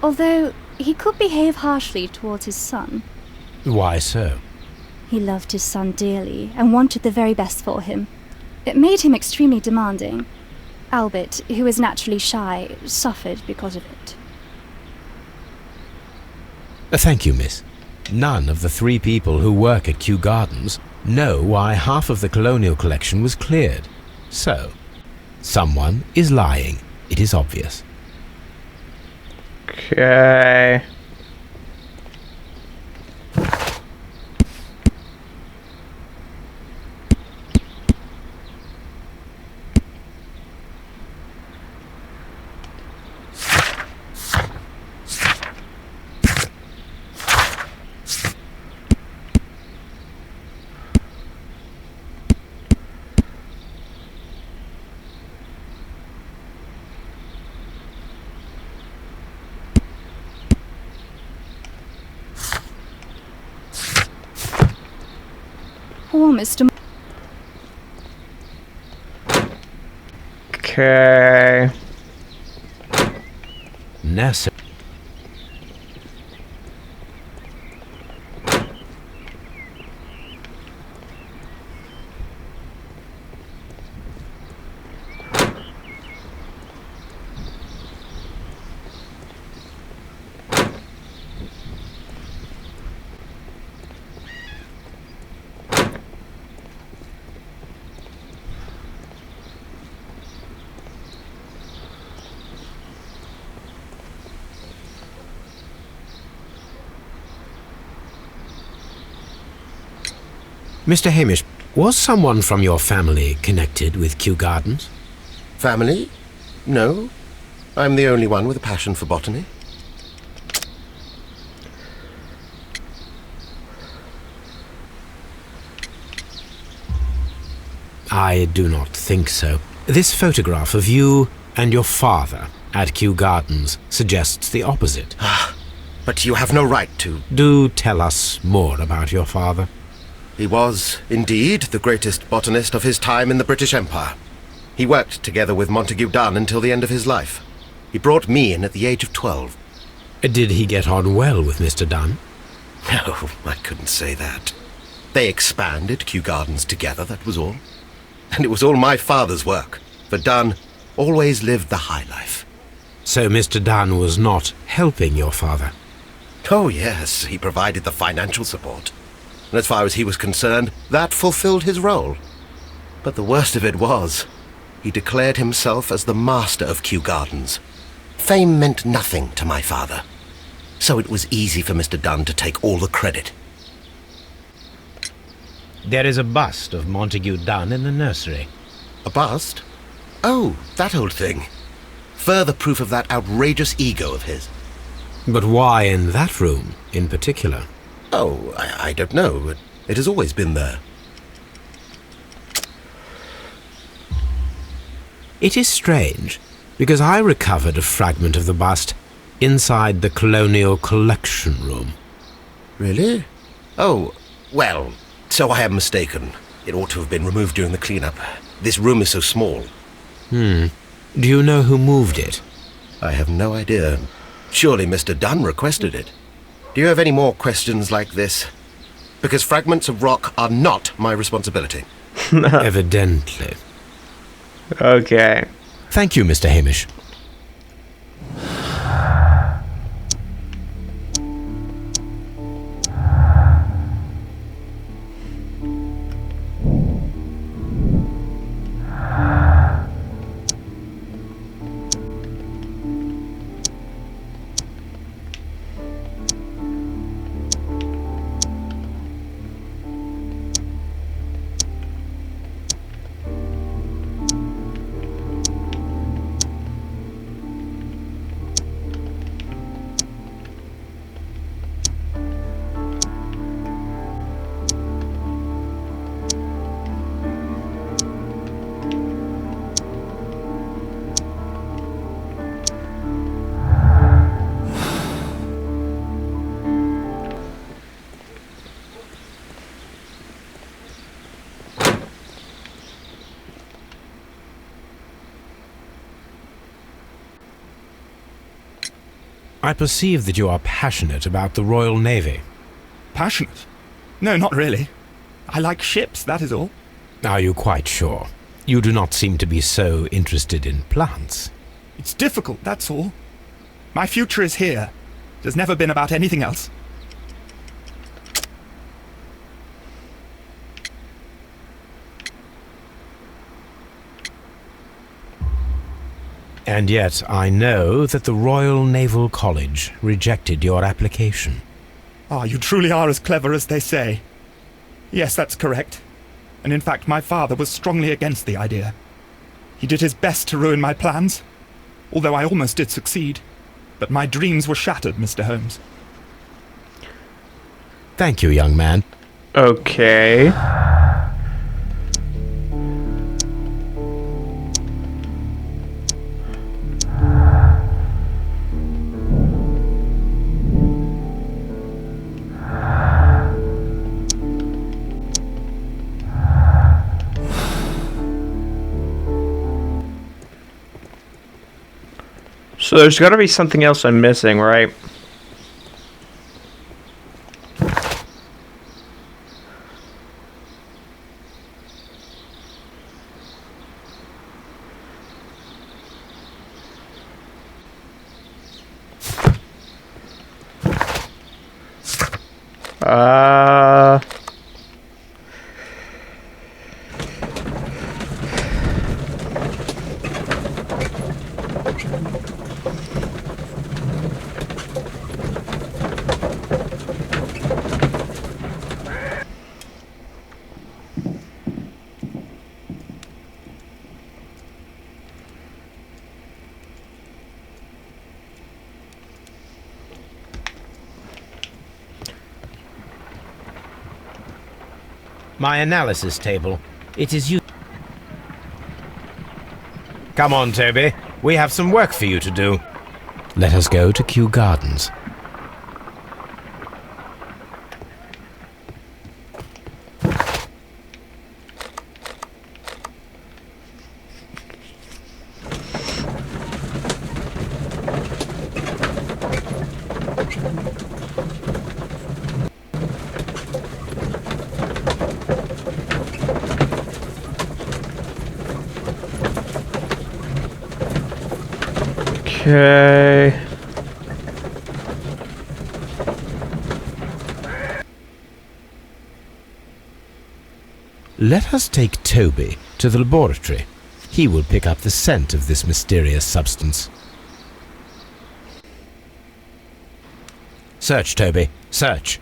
Although he could behave harshly towards his son. Why so? He loved his son dearly and wanted the very best for him. It made him extremely demanding. Albert, who is naturally shy, suffered because of it. Thank you, miss. None of the 3 people who work at Kew Gardens know why half of the colonial collection was cleared. So, someone is lying. It is obvious. Okay. Poor Mr. Okay. Nurse. Mr. Hamish, was someone from your family connected with Kew Gardens? Family? No. I'm the only one with a passion for botany. I do not think so. This photograph of you and your father at Kew Gardens suggests the opposite. But you have no right to. Do tell us more about your father. He was, indeed, the greatest botanist of his time in the British Empire. He worked together with Montague Dunn until the end of his life. He brought me in at the age of 12. Did he get on well with Mr. Dunn? No, I couldn't say that. They expanded Kew Gardens together, that was all. And it was all my father's work, for Dunn always lived the high life. So Mr. Dunn was not helping your father? Oh yes, he provided the financial support. And as far as he was concerned, that fulfilled his role. But the worst of it was, he declared himself as the master of Kew Gardens. Fame meant nothing to my father, so it was easy for Mr. Dunn to take all the credit. There is a bust of Montague Dunn in the nursery. A bust? Oh, that old thing. Further proof of that outrageous ego of his. But why in that room in particular? Oh, I don't know. It has always been there. It is strange, because I recovered a fragment of the bust inside the Colonial Collection Room. Really? Oh, well, so I am mistaken. It ought to have been removed during the cleanup. This room is so small. Do you know who moved it? I have no idea. Surely Mr. Dunn requested it. Do you have any more questions like this? Because fragments of rock are not my responsibility. Evidently. Okay. Thank you, Mr. Hamish. I perceive that you are passionate about the Royal Navy. Passionate? No, not really. I like ships, that is all. Are you quite sure? You do not seem to be so interested in plants. It's difficult, that's all. My future is here. It has never been about anything else. And yet I know that the Royal Naval College rejected your application. Ah, you truly are as clever as they say. Yes, that's correct. And in fact, my father was strongly against the idea. He did his best to ruin my plans, although I almost did succeed. But my dreams were shattered, Mr. Holmes. Thank you, young man. Okay. So there's got to be something else I'm missing, right? My analysis table. It is you. Come on, Toby. We have some work for you to do. Let us go to Kew Gardens. Okay. Let us take Toby to the laboratory. He will pick up the scent of this mysterious substance. Search, Toby. Search.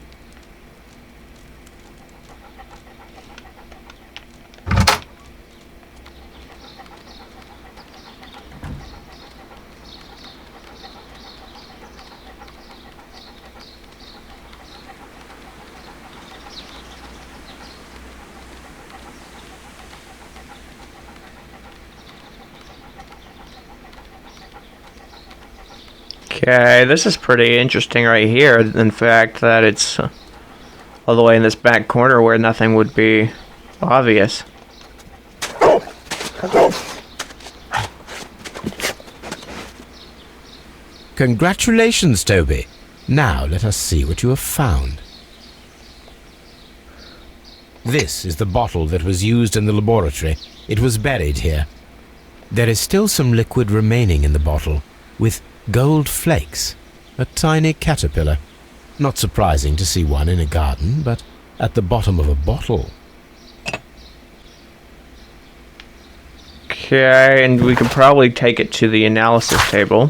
Okay, this is pretty interesting right here. In fact, that it's all the way in this back corner where nothing would be obvious. Congratulations, Toby. Now let us see what you have found. This is the bottle that was used in the laboratory. It was buried here. There is still some liquid remaining in the bottle, with gold flakes, a tiny caterpillar. Not surprising to see one in a garden, but at the bottom of a bottle. Okay, and we could probably take it to the analysis table.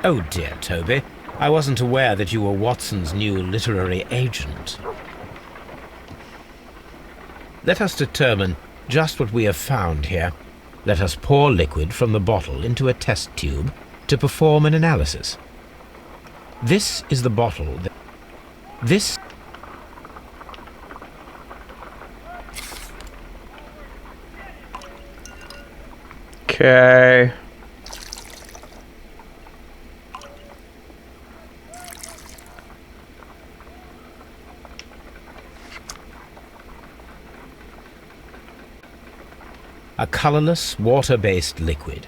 Oh dear, Toby. I wasn't aware that you were Watson's new literary agent. Let us determine just what we have found here. Let us pour liquid from the bottle into a test tube to perform an analysis. This is the bottle. This... Okay. A colorless, water-based liquid.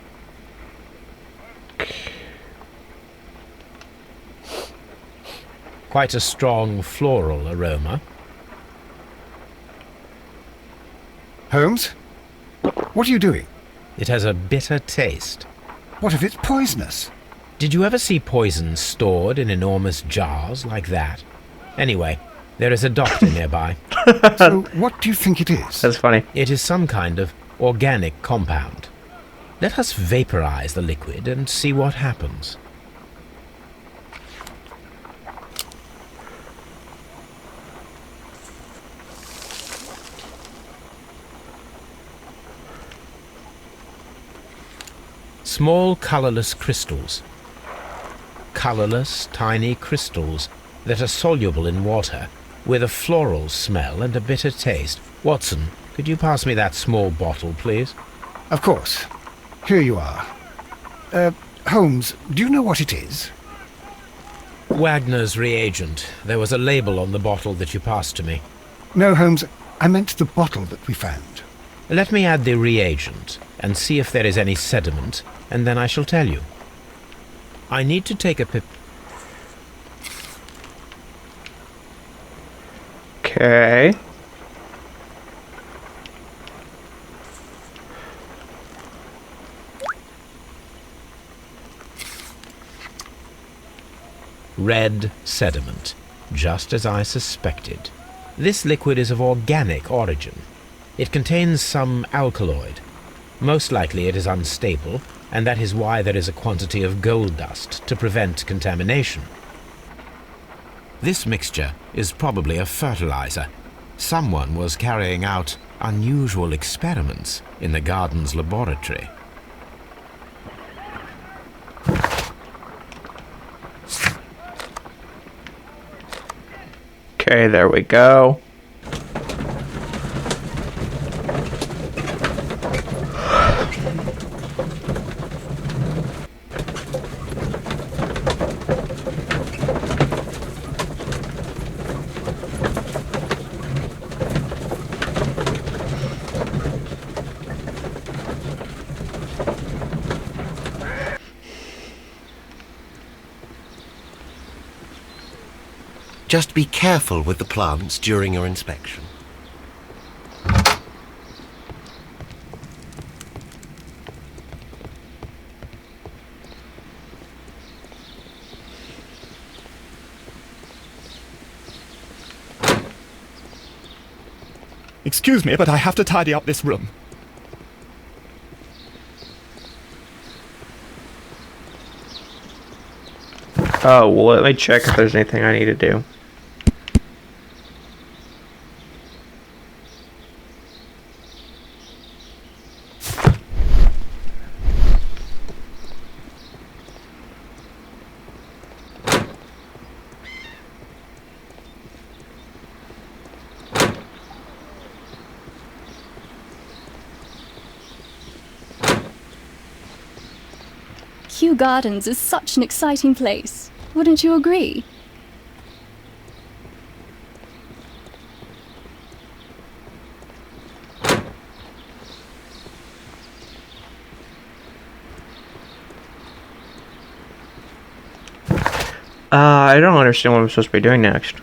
Quite a strong floral aroma. Holmes? What are you doing? It has a bitter taste. What if it's poisonous? Did you ever see poison stored in enormous jars like that? Anyway, there is a doctor nearby. So, what do you think it is? That's funny. It is some kind of organic compound. Let us vaporize the liquid and see what happens. Small colorless crystals. Colorless, tiny crystals that are soluble in water with a floral smell and a bitter taste. Watson, could you pass me that small bottle, please? Of course. Here you are. Holmes, do you know what it is? Wagner's reagent. There was a label on the bottle that you passed to me. No, Holmes, I meant the bottle that we found. Let me add the reagent and see if there is any sediment, and then I shall tell you. I need to take a Okay. red sediment, just as I suspected. This liquid is of organic origin. It contains some alkaloid. Most likely it is unstable, and that is why there is a quantity of gold dust to prevent contamination. This mixture is probably a fertilizer. Someone was carrying out unusual experiments in the garden's laboratory. Okay, there we go. Just be careful with the plants during your inspection. Excuse me, but I have to tidy up this room. Oh, well, let me check if there's anything I need to do. Kew Gardens is such an exciting place. Wouldn't you agree? I don't understand what I'm supposed to be doing next.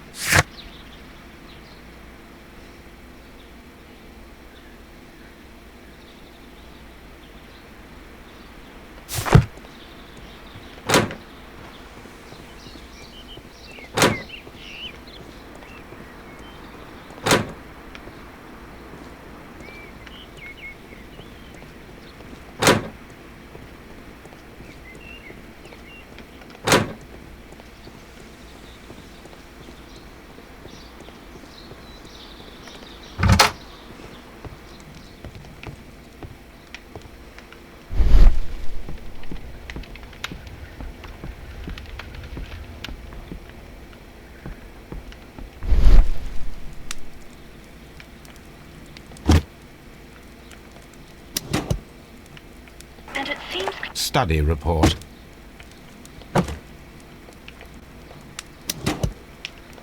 And it seems... Study report.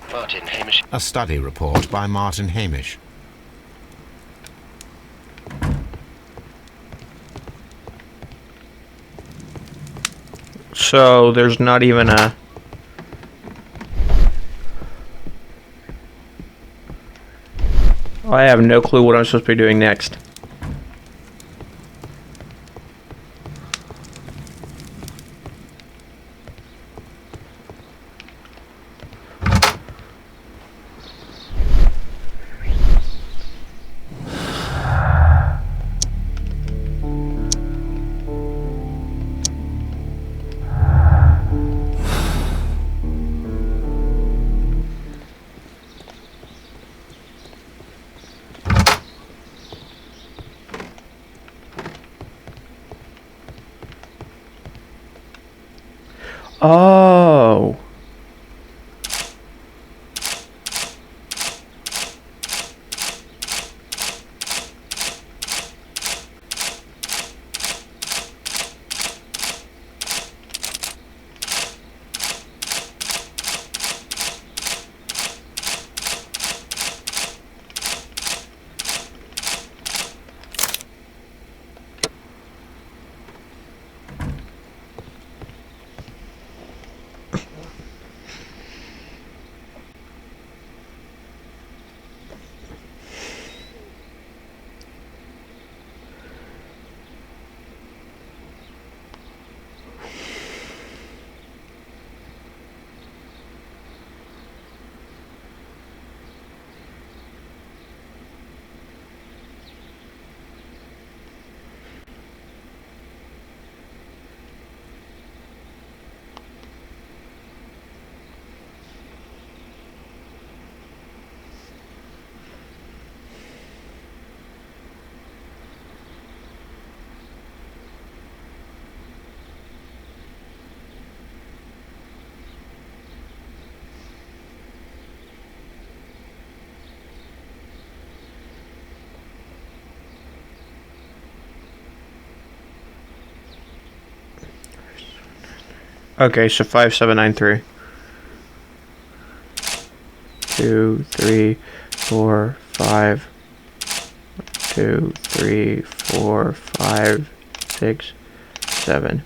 Martin Hamish. A study report by Martin Hamish. So, there's not even a... I have no clue what I'm supposed to be doing next. Oh. Okay, so 5793. 2, 3, 4, 5. 2, 3, 4, 5, 6, 7.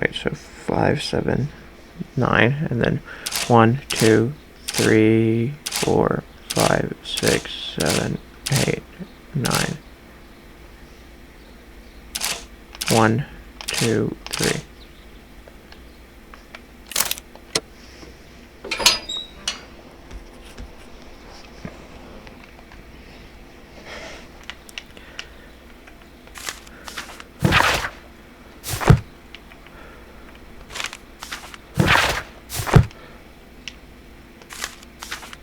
Wait, so 5, 7, 9, and then 1, 2, 3, 4, 5, 6, 7, 8, 9. 1, 2, 3.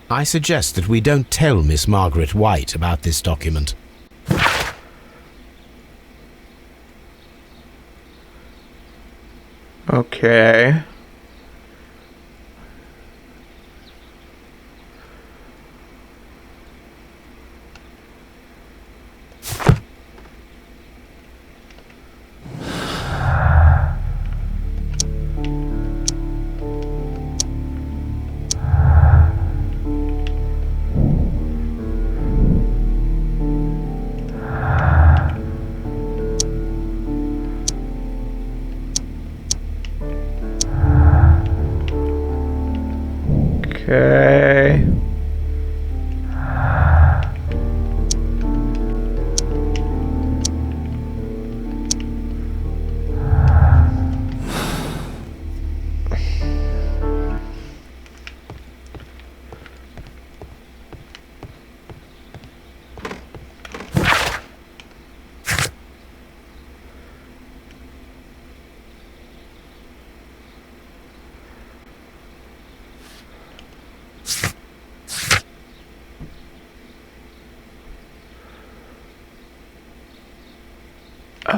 I suggest that we don't tell Miss Margaret White about this document. Okay. Okay.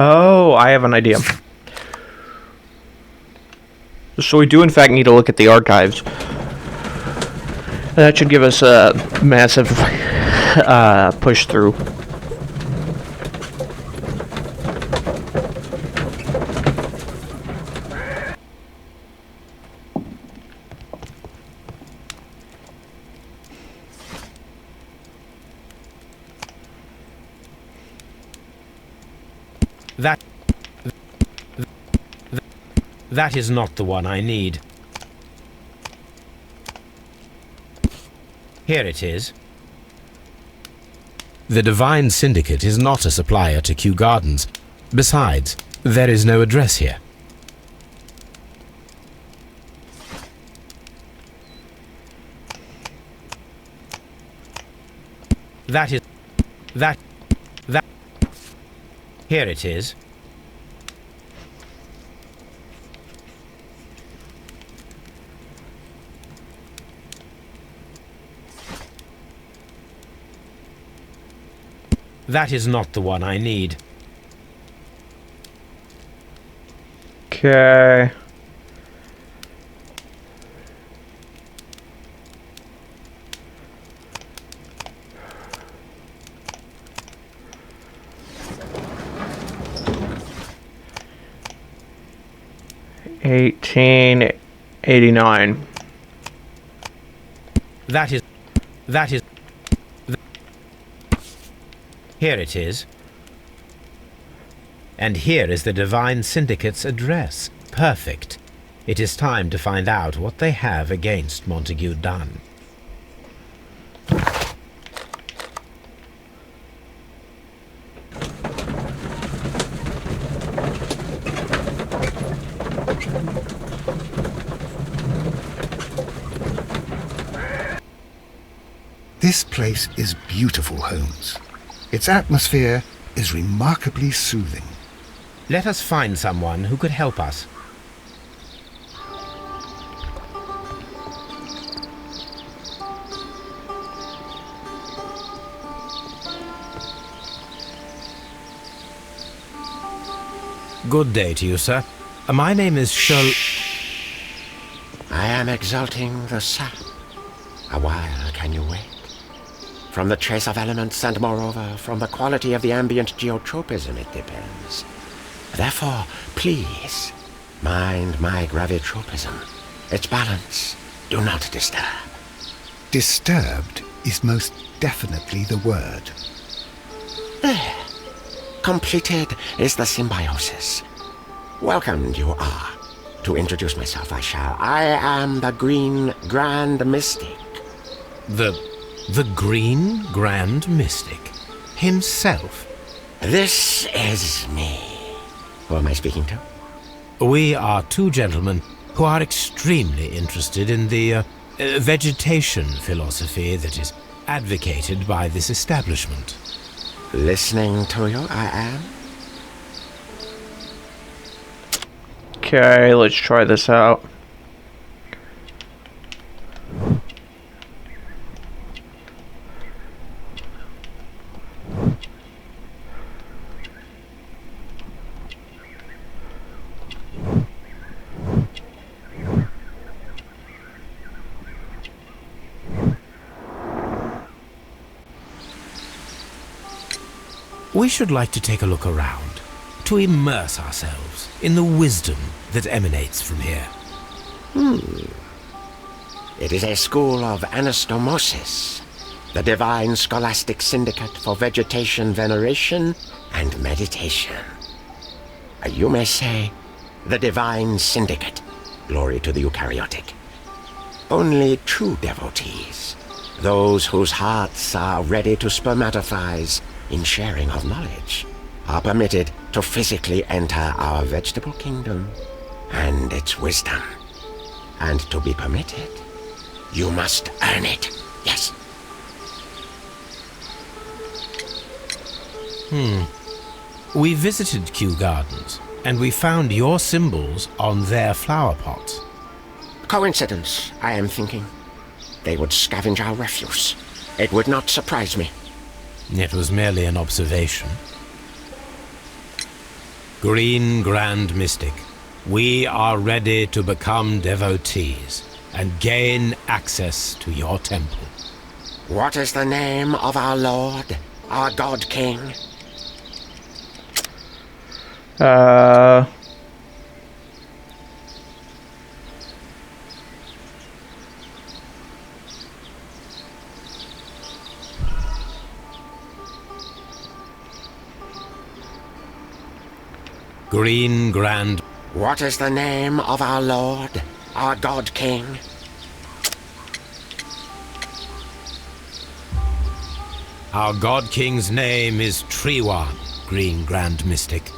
Oh, I have an idea. So we do in fact need to look at the archives. That should give us a massive push through. That is not the one I need. Here it is. The Divine Syndicate is not a supplier to Kew Gardens. Besides, there is no address here. That. Here it is. That is not the one I need. Okay. $18.89. That is. Here it is. And here is the Divine Syndicate's address. Perfect. It is time to find out what they have against Montague Dunn. This place is beautiful, Holmes. Its atmosphere is remarkably soothing. Let us find someone who could help us. Good day to you, sir. My name is Sherlock... I am exalting the sap. A while can you wait? From the trace of elements and moreover from the quality of the ambient geotropism it depends. Therefore, please, mind my gravitropism. Its balance. Do not disturb. Disturbed is most definitely the word. There. Completed is the symbiosis. Welcome you are. To introduce myself, I shall. I am the Green Grand Mystic. The Green Grand Mystic himself. This is me. Who am I speaking to? We are two gentlemen who are extremely interested in the vegetation philosophy that is advocated by this establishment. Listening to you, I am. Okay, let's try this out. We should like to take a look around, to immerse ourselves in the wisdom that emanates from here. It is a school of anastomosis, the divine scholastic syndicate for vegetation veneration and meditation. You may say, the divine syndicate, glory to the eukaryotic. Only true devotees, those whose hearts are ready to spermatophize in sharing of knowledge, are permitted to physically enter our vegetable kingdom and its wisdom. And to be permitted, you must earn it. Yes. We visited Kew Gardens, and we found your symbols on their flower pots. Coincidence, I am thinking. They would scavenge our refuse. It would not surprise me. It was merely an observation. Green Grand Mystic, we are ready to become devotees and gain access to your temple. What is the name of our Lord, our God King? Green Grand... What is the name of our Lord, our God King? Our God King's name is Treewan, Green Grand Mystic.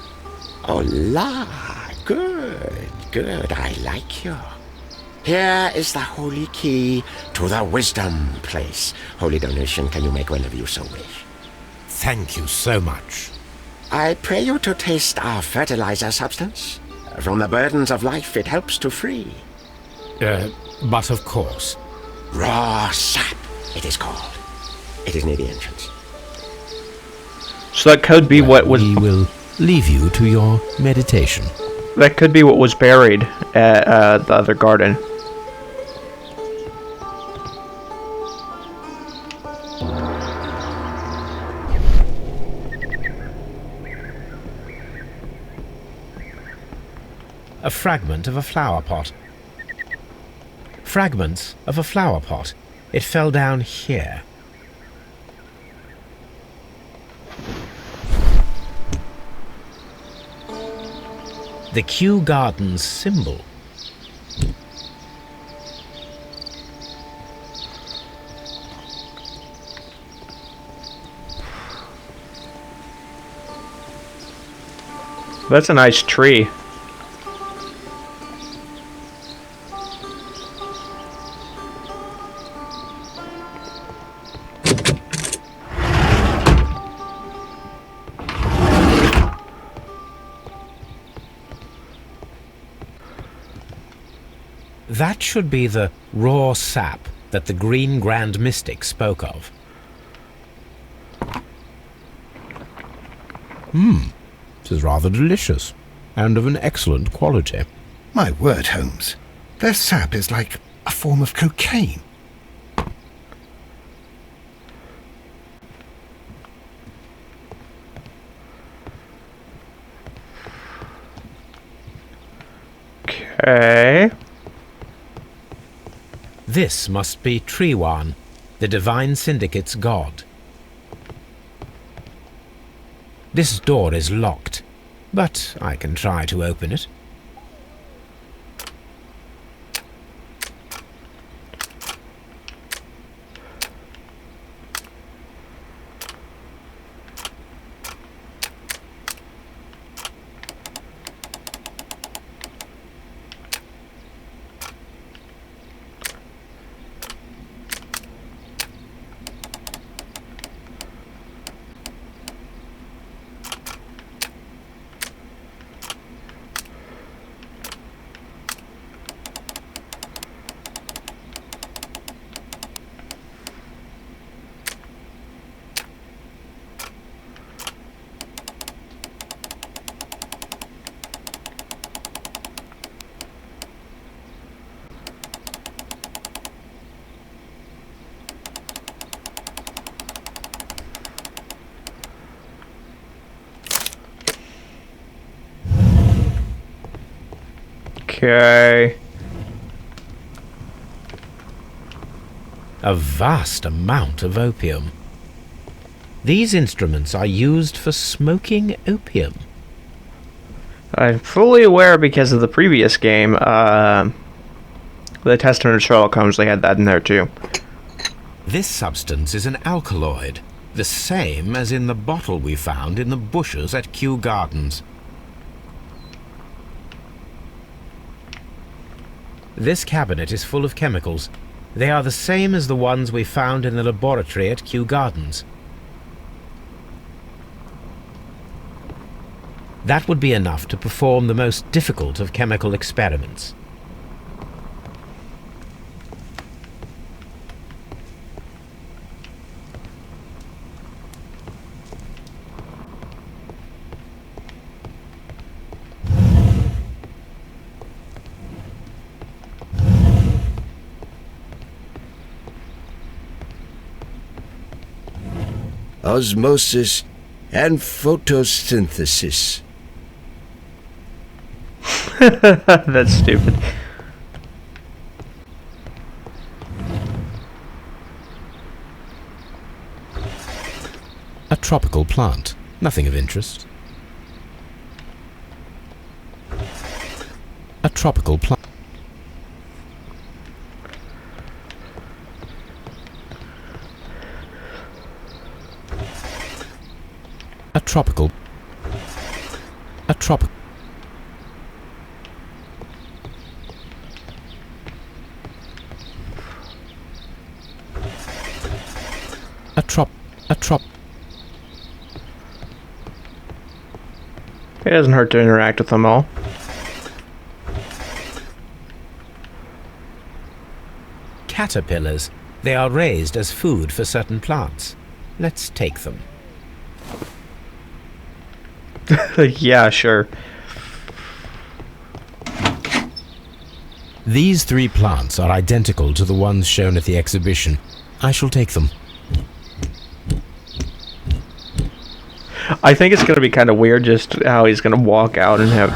Oh la, good, I like you. Here is the holy key to the wisdom place. Holy donation can you make whenever you so wish. Thank you so much. I pray you to taste our fertilizer substance. From the burdens of life it helps to free. But of course. Raw sap, it is called. It is near the entrance. So that could be what was... We will leave you to your meditation. That could be what was buried at the other garden. A fragment of a flower pot. Fragments of a flower pot. It fell down here. The Kew Gardens symbol. That's a nice tree. That should be the raw sap that the Green Grand Mystic spoke of. It is rather delicious, and of an excellent quality. My word, Holmes. Their sap is like a form of cocaine. Okay. This must be Triwan, the Divine Syndicate's god. This door is locked, but I can try to open it. Okay. A vast amount of opium. These instruments are used for smoking opium. I'm fully aware because of the previous game, the Testament of Sherlock Holmes, they had that in there too. This substance is an alkaloid, the same as in the bottle we found in the bushes at Kew Gardens. This cabinet is full of chemicals. They are the same as the ones we found in the laboratory at Kew Gardens. That would be enough to perform the most difficult of chemical experiments. Osmosis and photosynthesis. That's stupid. A tropical plant, nothing of interest. A tropical plant. A tropical. A tropical. A trop. It doesn't hurt to interact with them all. Caterpillars. They are raised as food for certain plants. Let's take them. Yeah, sure. These 3 plants are identical to the ones shown at the exhibition. I shall take them. I think it's going to be kind of weird just how he's going to walk out and have...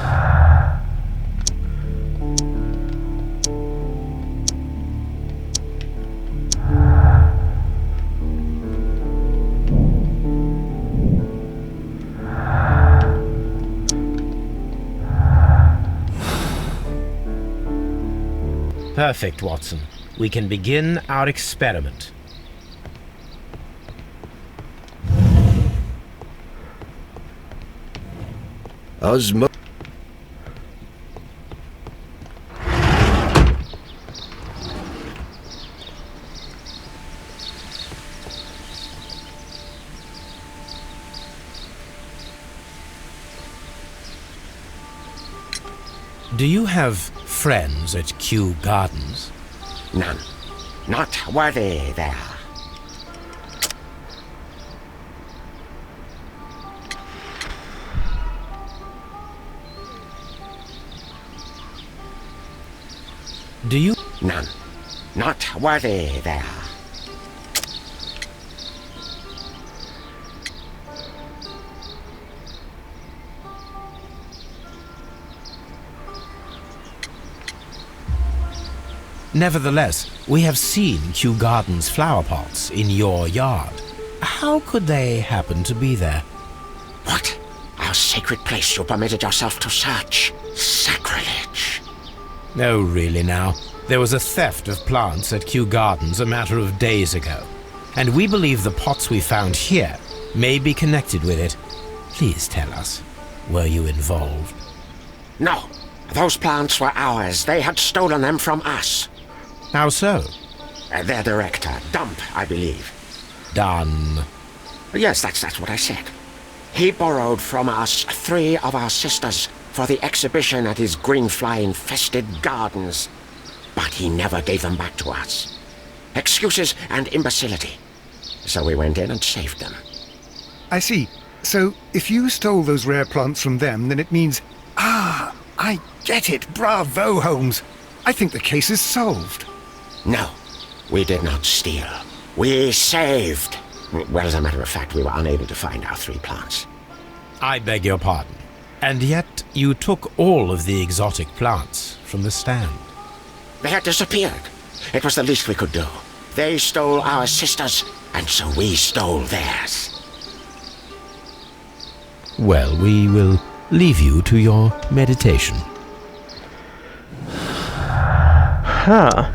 Perfect, Watson. We can begin our experiment. Osmo. Do you have friends at Kew Gardens? None. Not worthy there. Do you? None. Not worthy there. Nevertheless, we have seen Kew Gardens flower pots in your yard. How could they happen to be there? What? Our sacred place you permitted yourself to search? Sacrilege! No, really now. There was a theft of plants at Kew Gardens a matter of days ago, and we believe the pots we found here may be connected with it. Please tell us, were you involved? No. Those plants were ours. They had stolen them from us. How so? Their director, Dump, I believe. Done. Yes, that's what I said. He borrowed from us 3 of our sisters for the exhibition at his greenfly-infested gardens. But he never gave them back to us. Excuses and imbecility. So we went in and saved them. I see. So, if you stole those rare plants from them, then it means... Ah, I get it. Bravo, Holmes. I think the case is solved. No, we did not steal. We saved. Well, as a matter of fact, we were unable to find our 3 plants. I beg your pardon. And yet you took all of the exotic plants from the stand. They had disappeared. It was the least we could do. They stole our sisters, and so we stole theirs. Well, we will leave you to your meditation. Huh.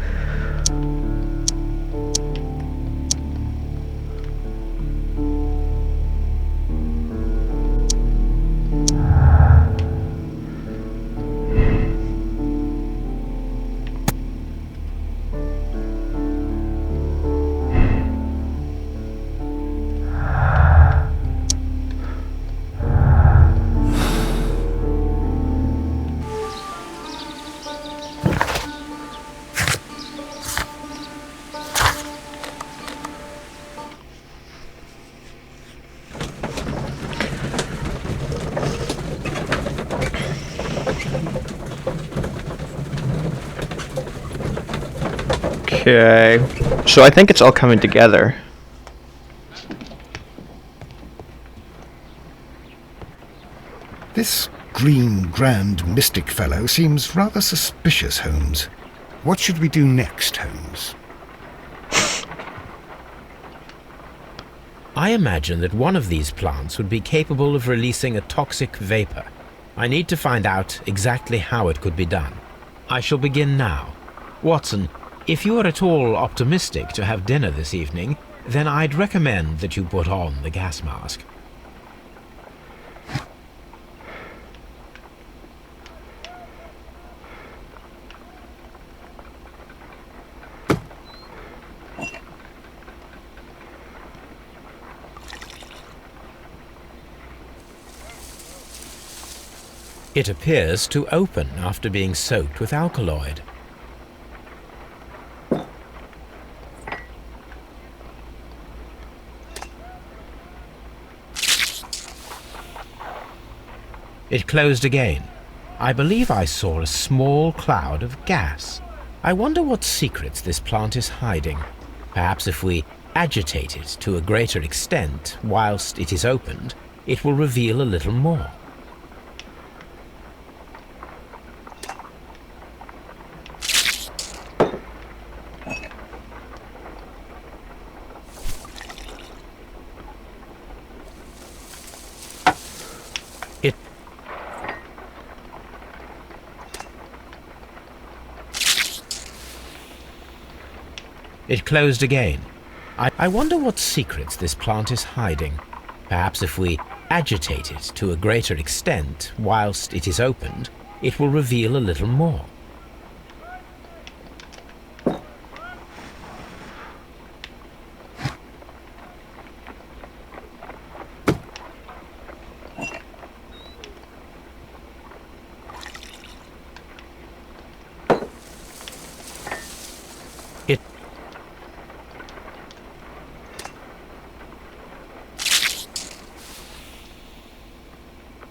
Okay, so I think it's all coming together. This green grand mystic fellow seems rather suspicious, Holmes. What should we do next, Holmes? I imagine that one of these plants would be capable of releasing a toxic vapor. I need to find out exactly how it could be done. I shall begin now. Watson, if you are at all optimistic to have dinner this evening, then I'd recommend that you put on the gas mask. It appears to open after being soaked with alkaloid. It closed again. I believe I saw a small cloud of gas. I wonder what secrets this plant is hiding. Perhaps if we agitate it to a greater extent whilst it is opened, it will reveal a little more. It closed again. I wonder what secrets this plant is hiding. Perhaps if we agitate it to a greater extent whilst it is opened, it will reveal a little more.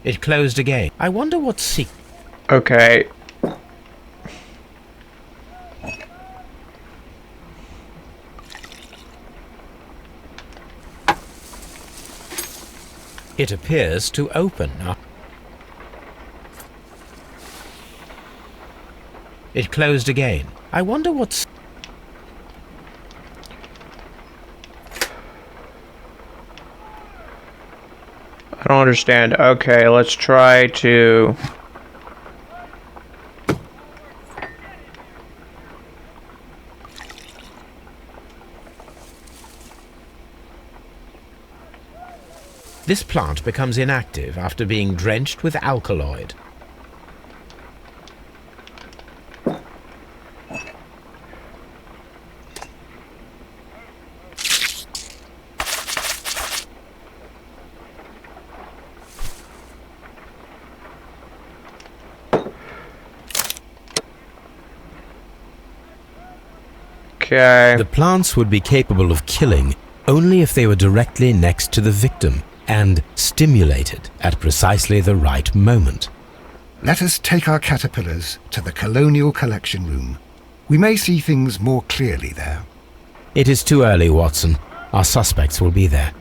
It closed again. I wonder what Okay. It appears to open up. It closed again. I wonder what's... I don't understand. Okay, let's try to... This plant becomes inactive after being drenched with alkaloid. Okay. The plants would be capable of killing only if they were directly next to the victim and stimulated at precisely the right moment. Let us take our caterpillars to the Colonial Collection Room. We may see things more clearly there. It is too early, Watson. Our suspects will be there.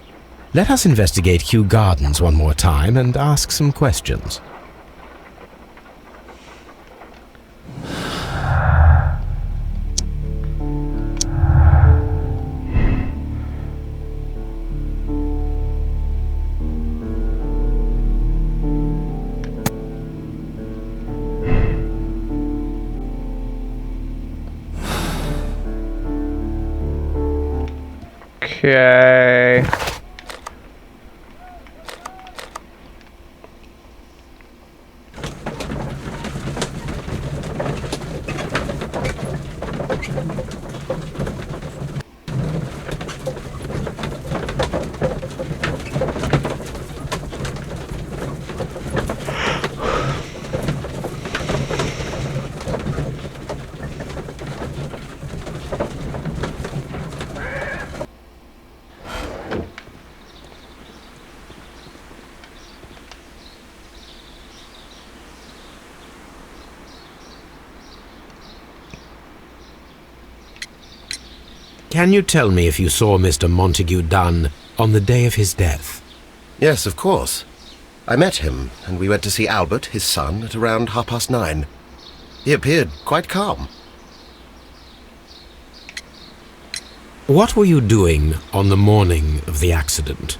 Let us investigate Kew Gardens one more time and ask some questions. Okay. Can you tell me if you saw Mr. Montague Dunn on the day of his death? Yes, of course. I met him, and we went to see Albert, his son, at around 9:30. He appeared quite calm. What were you doing on the morning of the accident?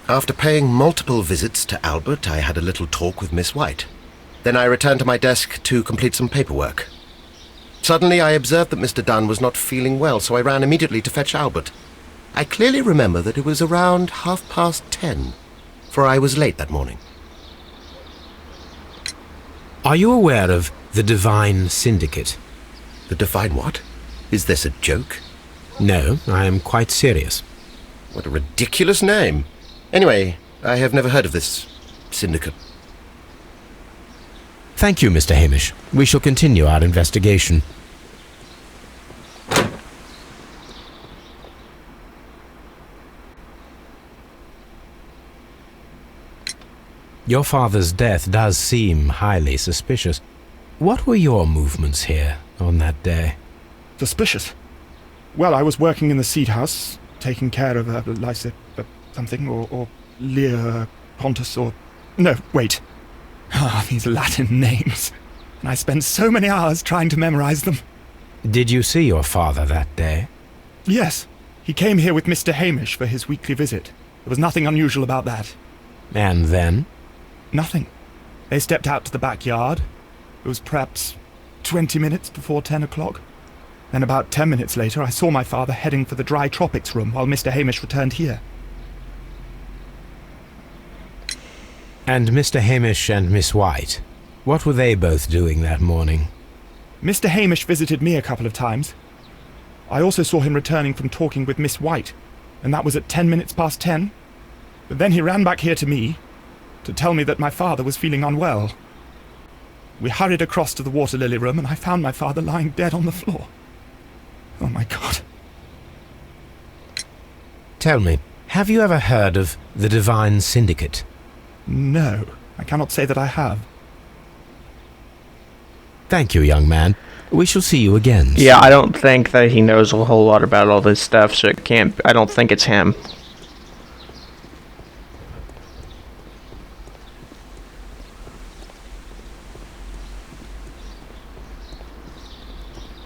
After paying multiple visits to Albert, I had a little talk with Miss White. Then I returned to my desk to complete some paperwork. Suddenly I observed that Mr. Dunn was not feeling well, so I ran immediately to fetch Albert. I clearly remember that it was around 10:30, for I was late that morning. Are you aware of the Divine Syndicate? The Divine what? Is this a joke? No, I am quite serious. What a ridiculous name. Anyway, I have never heard of this syndicate. Thank you, Mr. Hamish. We shall continue our investigation. Your father's death does seem highly suspicious. What were your movements here on that day? Suspicious? Well, I was working in the seed house, taking care of Lysa... something, or Lear Pontus, or... No, wait. Ah, these Latin names. And I spent so many hours trying to memorize them. Did you see your father that day? Yes. He came here with Mr. Hamish for his weekly visit. There was nothing unusual about that. And then? Nothing. They stepped out to the backyard. It was perhaps 20 minutes before 10 o'clock. Then about 10 minutes later, I saw my father heading for the dry tropics room while Mr. Hamish returned here. And Mr. Hamish and Miss White, what were they both doing that morning? Mr. Hamish visited me a couple of times. I also saw him returning from talking with Miss White, and that was at 10 minutes past 10. But then he ran back here to me to tell me that my father was feeling unwell. We hurried across to the water lily room, and I found my father lying dead on the floor. Oh my God. Tell me, have you ever heard of the Divine Syndicate? No, I cannot say that I have. Thank you, young man. We shall see you again. Yeah, I don't think that he knows a whole lot about all this stuff, so it can't... I don't think it's him.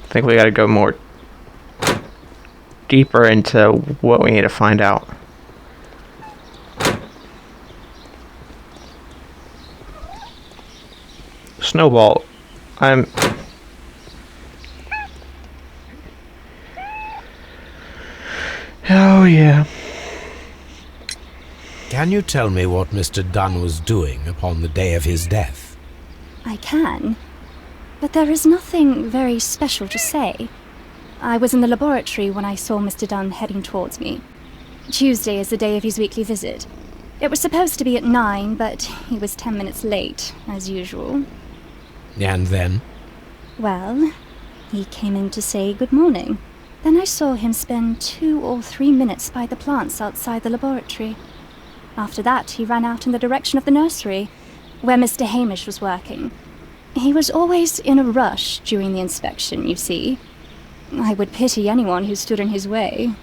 think we gotta go more deeper into what we need to find out. Snowball, oh yeah. Can you tell me what Mr. Dunn was doing upon the day of his death? I can, but there is nothing very special to say. I was in the laboratory when I saw Mr. Dunn heading towards me. Tuesday is the day of his weekly visit. It was supposed to be at 9, but he was 10 minutes late, as usual. And then? Well, he came in to say good morning. Then I saw him spend 2 or 3 minutes by the plants outside the laboratory. After that, he ran out in the direction of the nursery, where Mr. Hamish was working. He was always in a rush during the inspection, you see. I would pity anyone who stood in his way.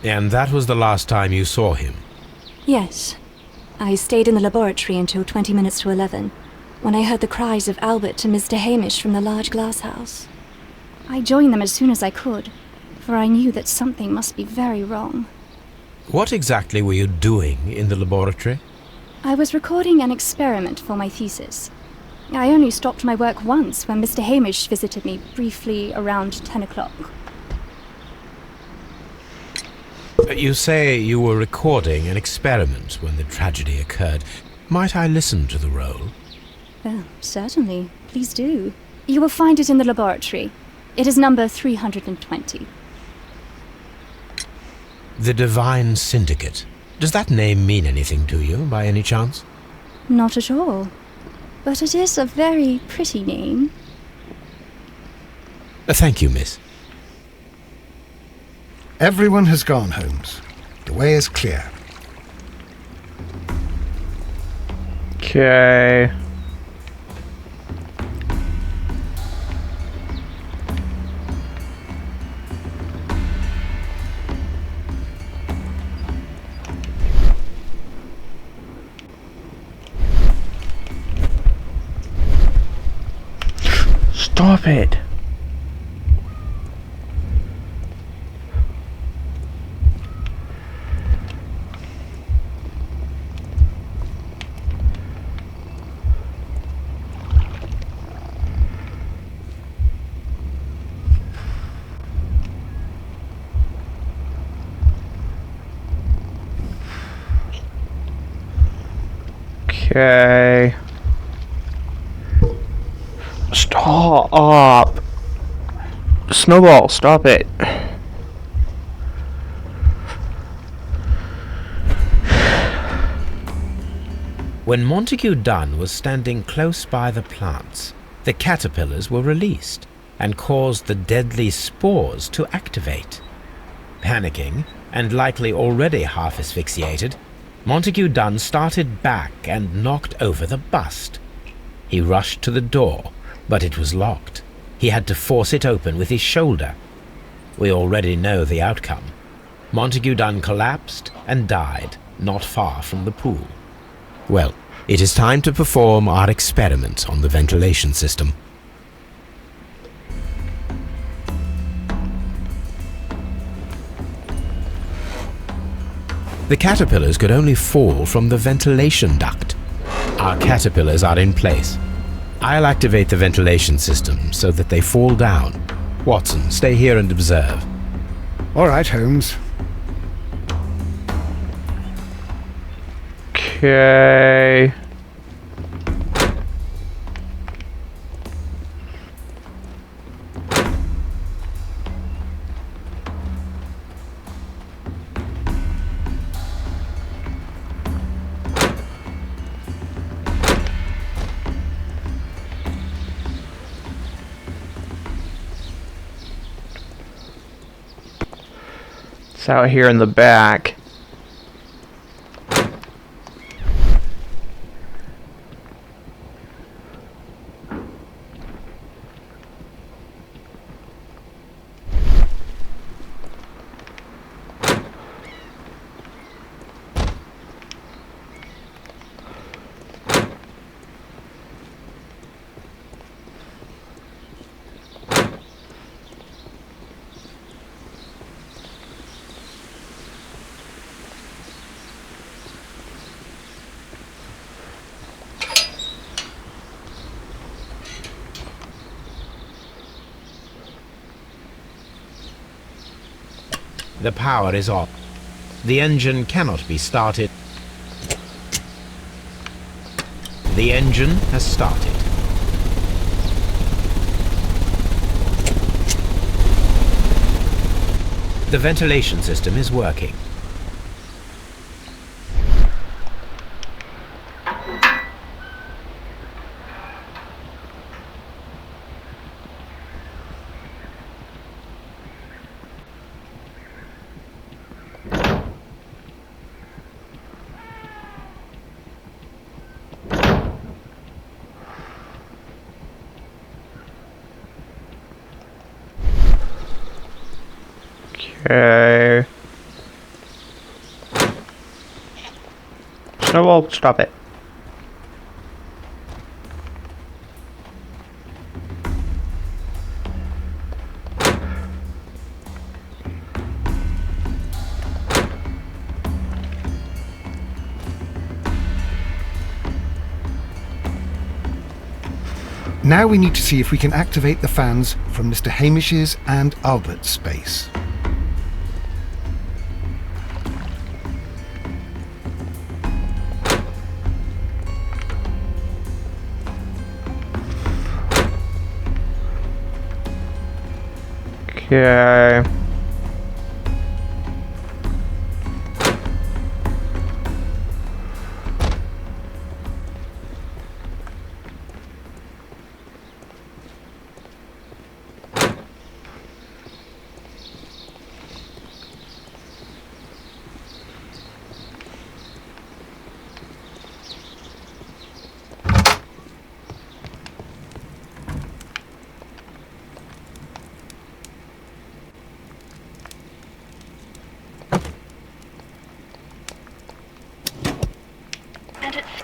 And that was the last time you saw him? Yes. I stayed in the laboratory until 20 minutes to 11, when I heard the cries of Albert and Mr. Hamish from the large glass house. I joined them as soon as I could, for I knew that something must be very wrong. What exactly were you doing in the laboratory? I was recording an experiment for my thesis. I only stopped my work once when Mr. Hamish visited me briefly around 10 o'clock. You say you were recording an experiment when the tragedy occurred. Might I listen to the roll? Certainly. Please do. You will find it in the laboratory. It is number 320. The Divine Syndicate. Does that name mean anything to you, by any chance? Not at all. But it is a very pretty name. Thank you, miss. Everyone has gone, Holmes. The way is clear. Okay. Stop it. Okay. Stop. Snowball, stop it. When Montague Dunn was standing close by the plants, the caterpillars were released and caused the deadly spores to activate. Panicking, and likely already half asphyxiated, Montague Dunn started back and knocked over the bust. He rushed to the door, but it was locked. He had to force it open with his shoulder. We already know the outcome. Montague Dunn collapsed and died not far from the pool. Well, it is time to perform our experiment on the ventilation system. The caterpillars could only fall from the ventilation duct. Our caterpillars are in place. I'll activate the ventilation system so that they fall down. Watson, stay here and observe. All right, Holmes. Okay. It's out here in the back. The power is off. The engine cannot be started. The engine has started. The ventilation system is working. Okay. So we'll stop it. Now we need to see if we can activate the fans from Mr. Hamish's and Albert's space. Okay.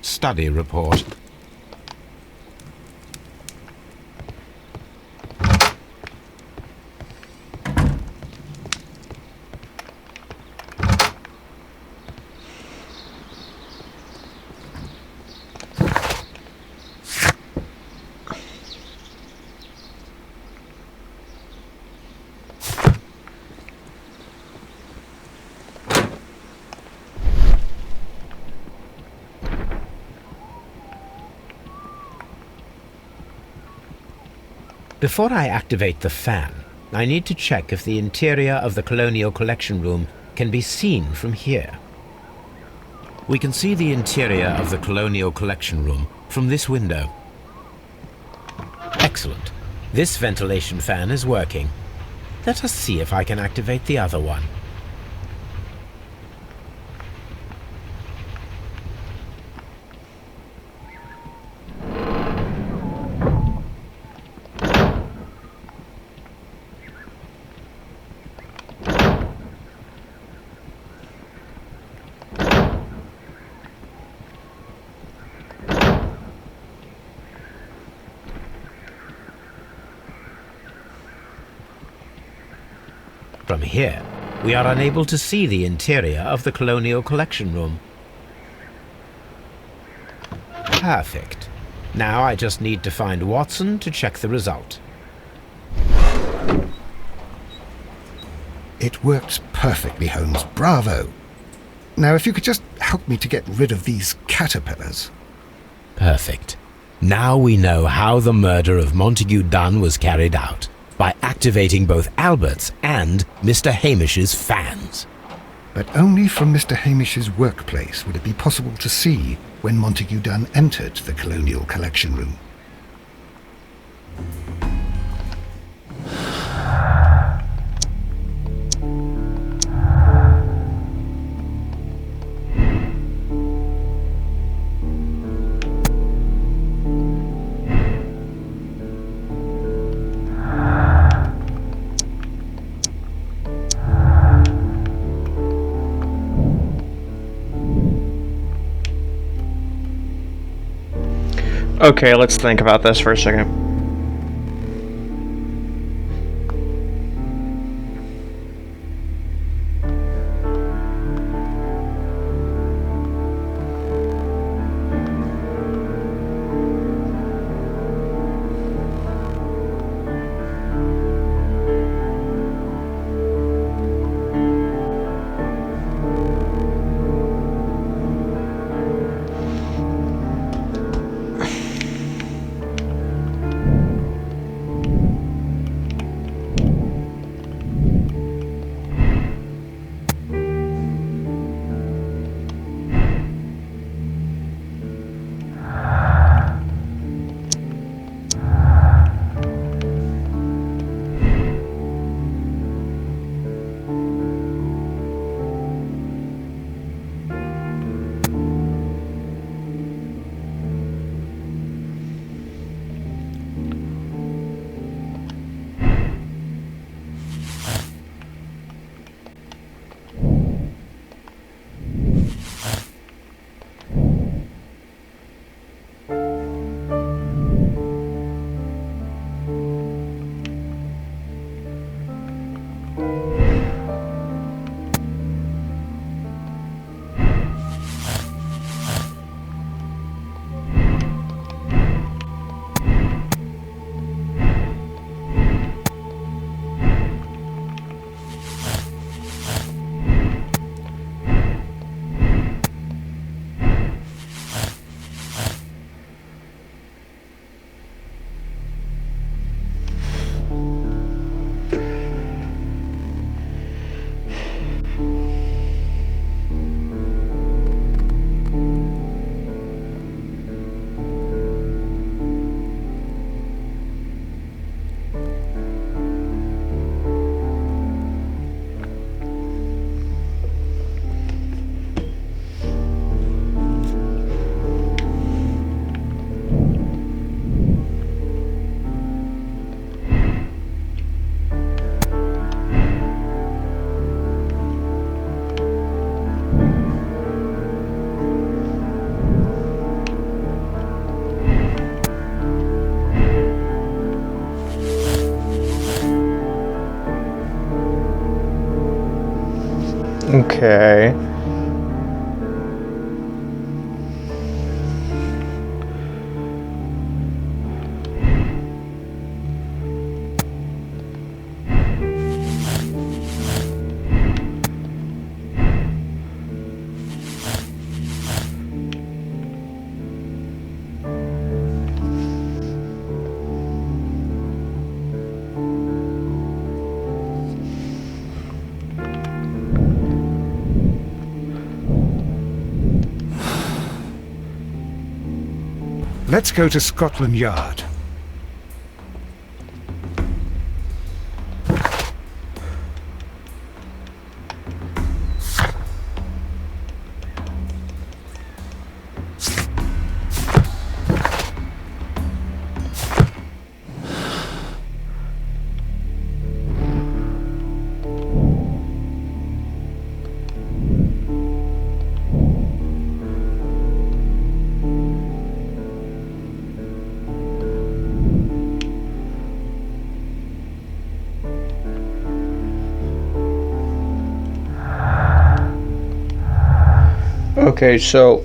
Study report. Before I activate the fan, I need to check if the interior of the Colonial Collection Room can be seen from here. We can see the interior of the Colonial Collection Room from this window. Excellent. This ventilation fan is working. Let us see if I can activate the other one. From here, we are unable to see the interior of the Colonial Collection Room. Perfect. Now I just need to find Watson to check the result. It worked perfectly, Holmes. Bravo. Now, if you could just help me to get rid of these caterpillars. Perfect. Now we know how the murder of Montague Dunn was carried out, by activating both Albert's and Mr. Hamish's fans. But only from Mr. Hamish's workplace would it be possible to see when Montague Dunn entered the Colonial Collection Room. Okay, let's think about this for a second. Okay. Let's go to Scotland Yard. Okay, so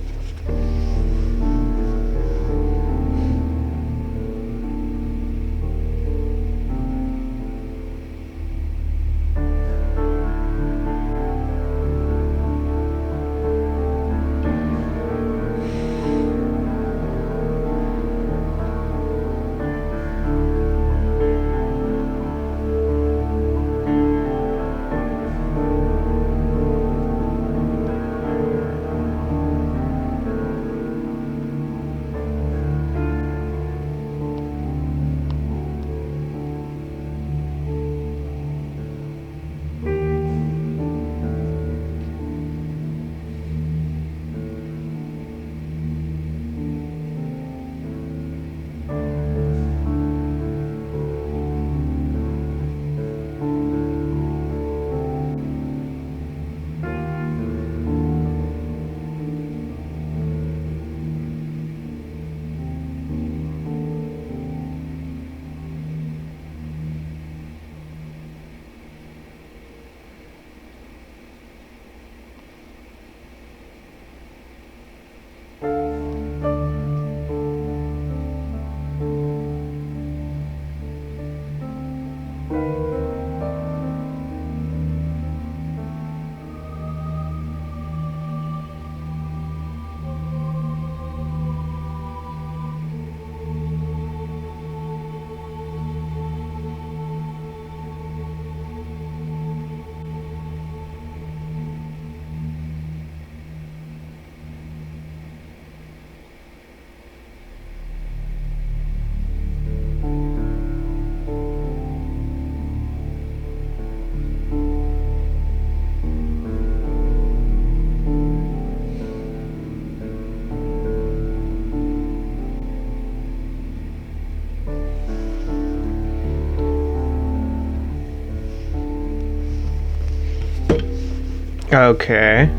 okay.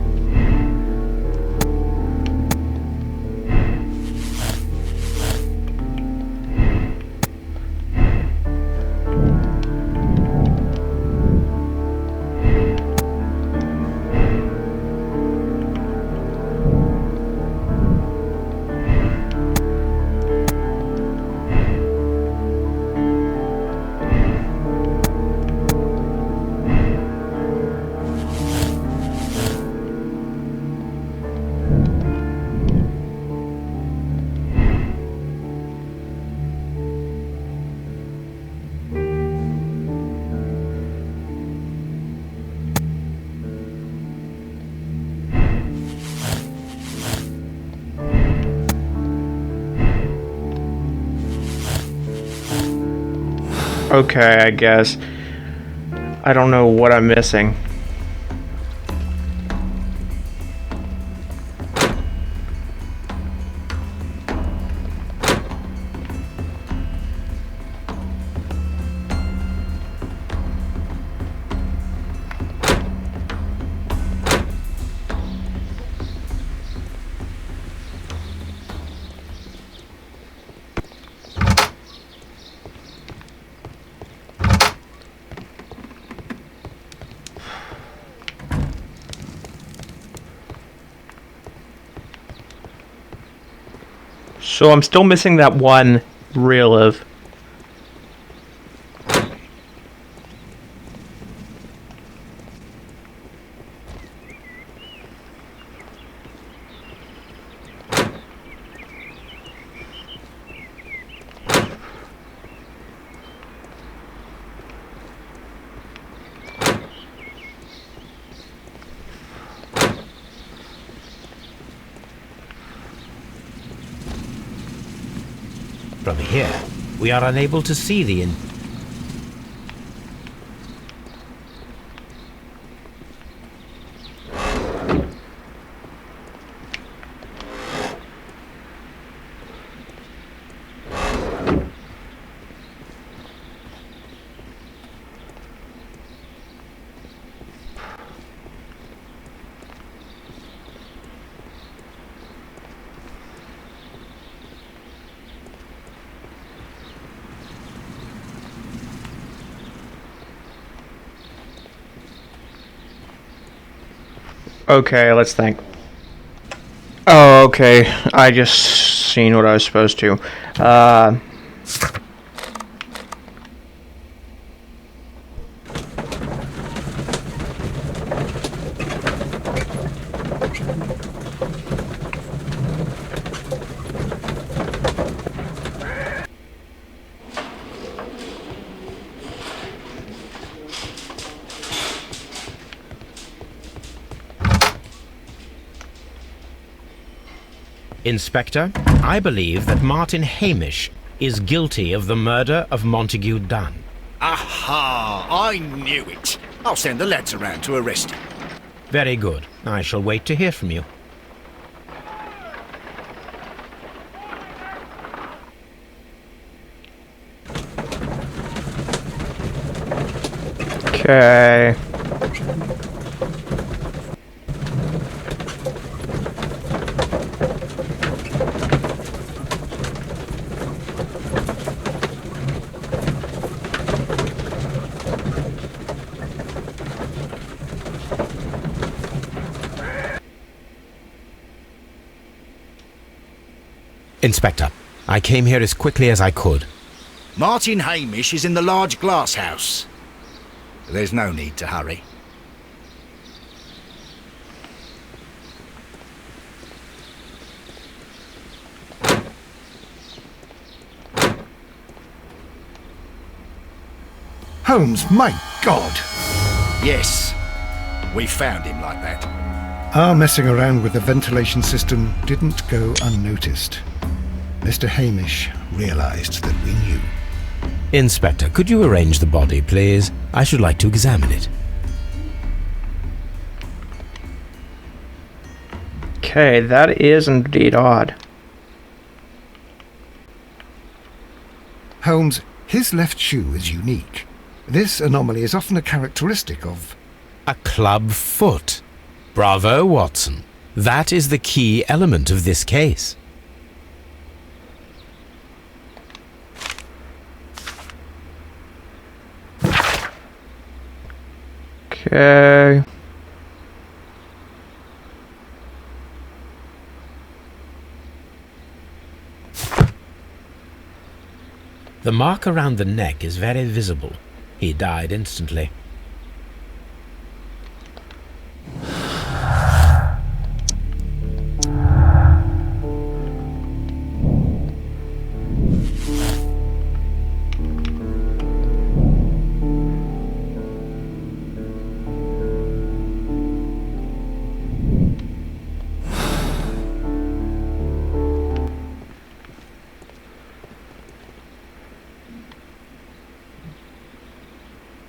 Okay, I guess. I don't know what I'm missing. So I'm still missing that one relive. From here, we are unable to see the Okay, let's think. Oh, okay. I just seen what I was supposed to. Inspector, I believe that Martin Hamish is guilty of the murder of Montague Dunn. Aha! I knew it. I'll send the lads around to arrest him. Very good. I shall wait to hear from you. Okay. Inspector, I came here as quickly as I could. Martin Hamish is in the large glass house. There's no need to hurry. Holmes, my God! Yes, we found him like that. Our messing around with the ventilation system didn't go unnoticed. Mr. Hamish realized that we knew. Inspector, could you arrange the body, please? I should like to examine it. Okay, that is indeed odd. Holmes, his left shoe is unique. This anomaly is often a characteristic of... A club foot. Bravo, Watson. That is the key element of this case. Okay. The mark around the neck is very visible. He died instantly.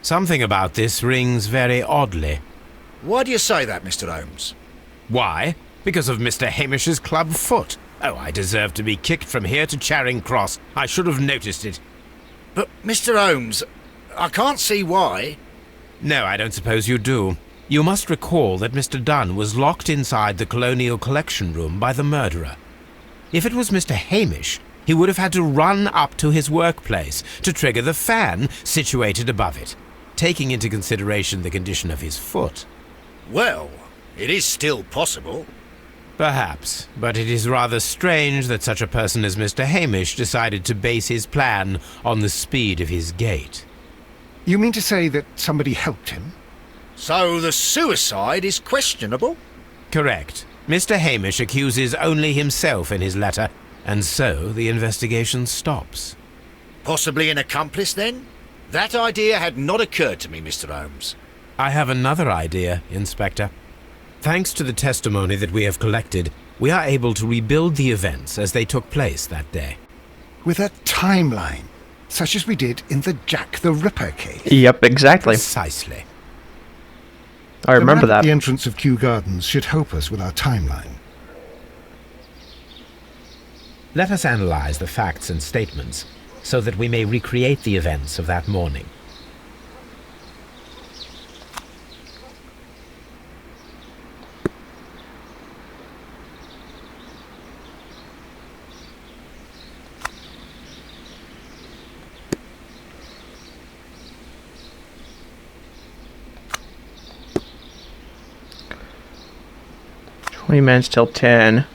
Something about this rings very oddly. Why do you say that, Mr. Holmes? Why? Because of Mr. Hamish's club foot. Oh, I deserve to be kicked from here to Charing Cross. I should have noticed it. But, Mr. Holmes, I can't see why. No, I don't suppose you do. You must recall that Mr. Dunn was locked inside the Colonial Collection Room by the murderer. If it was Mr. Hamish, he would have had to run up to his workplace to trigger the fan situated above it, taking into consideration the condition of his foot. Well, it is still possible. Perhaps, but it is rather strange that such a person as Mr. Hamish decided to base his plan on the speed of his gait. You mean to say that somebody helped him? So the suicide is questionable? Correct. Mr. Hamish accuses only himself in his letter, and so the investigation stops. Possibly an accomplice, then? That idea had not occurred to me, Mr. Holmes. I have another idea, Inspector. Thanks to the testimony that we have collected, we are able to rebuild the events as they took place that day. With a timeline, such as we did in the Jack the Ripper case. Yep, exactly. Precisely. I remember The map at that. the entrance of Kew Gardens should help us with our timeline. Let us analyze the facts and statements so that we may recreate the events of that morning. "20 minutes till 10.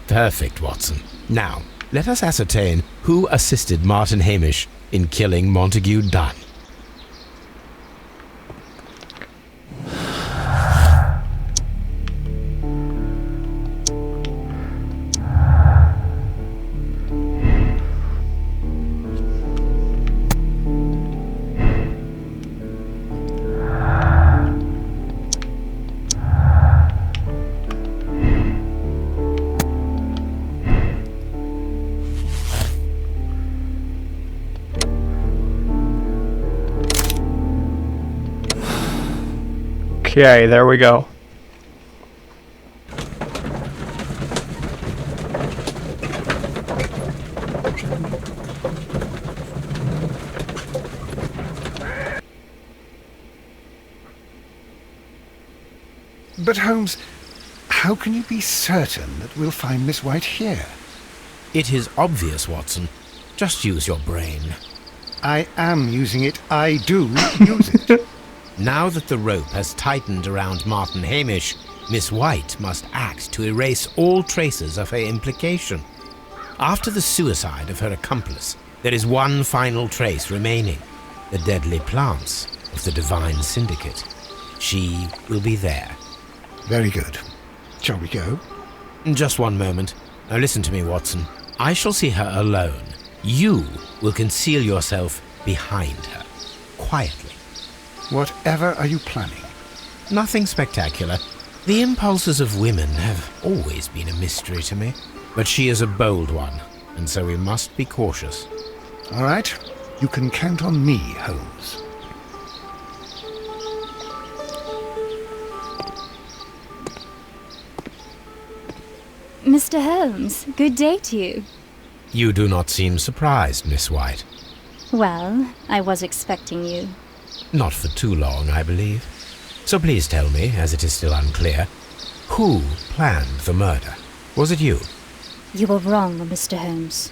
Perfect, Watson. Now, let us ascertain who assisted Martin Hamish in killing Montague Dunn. Okay, there we go. But Holmes, how can you be certain that we'll find Miss White here? It is obvious, Watson. Just use your brain. I am using it. I do use it. Now that the rope has tightened around Martin Hamish, Miss White must act to erase all traces of her implication. After the suicide of her accomplice, there is one final trace remaining: the deadly plants of the Divine Syndicate. She will be there. Very good. Shall we go? Just one moment. Now listen to me, Watson. I shall see her alone. You will conceal yourself behind her, quietly. Whatever are you planning? Nothing spectacular. The impulses of women have always been a mystery to me. But she is a bold one, and so we must be cautious. All right. You can count on me, Holmes. Mr. Holmes, good day to you. You do not seem surprised, Miss White. Well, I was expecting you. Not for too long, I believe. So please tell me, as it is still unclear, who planned the murder? Was it you? You were wrong, Mr. Holmes.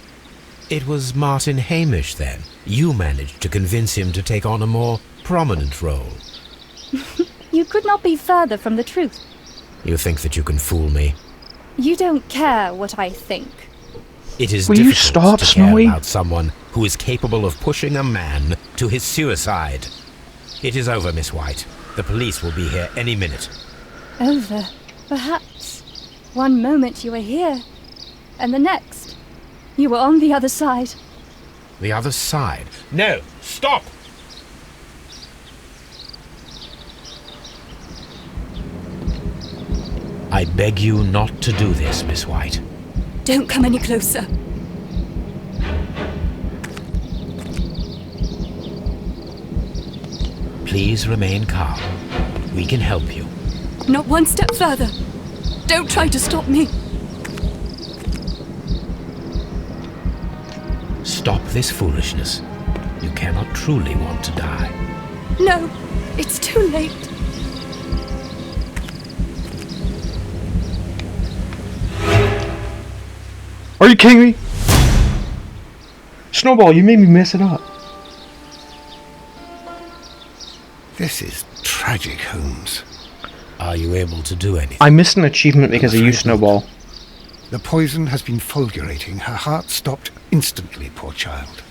It was Martin Hamish, then. You managed to convince him to take on a more prominent role. You could not be further from the truth. You think that you can fool me? You don't care what I think. It is Will you difficult stop, to care Snowy? about someone who is capable of pushing a man to his suicide. It is over, Miss White. The police will be here any minute. Over, perhaps. One moment you were here, and the next, you were on the other side. The other side? No! Stop! I beg you not to do this, Miss White. Don't come any closer. Please remain calm. We can help you. Not one step further. Don't try to stop me. Stop this foolishness. You cannot truly want to die. No, it's too late. Are you kidding me? Snowball, you made me mess it up. This is tragic, Holmes. Are you able to do anything? I missed an achievement because of you, Snowball. The poison has been fulgurating. Her heart stopped instantly, poor child.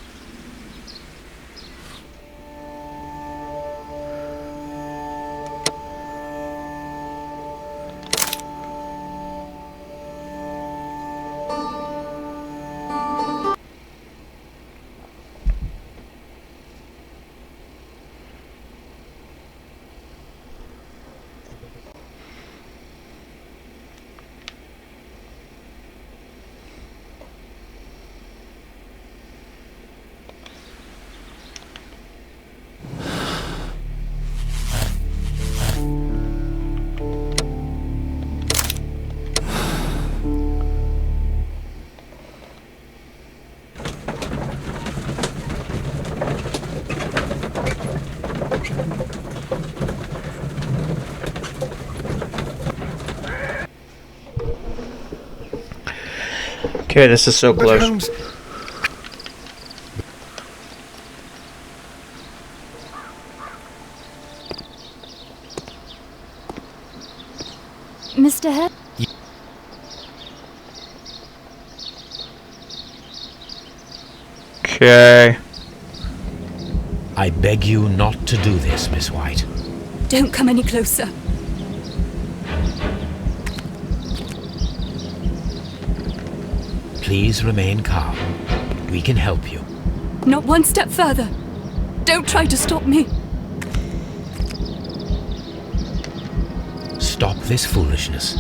Okay, this is so But close. Holmes, Mr. Head? Okay. I beg you not to do this, Miss White. Don't come any closer. Please remain calm. We can help you. Not one step further. Don't try to stop me. Stop this foolishness.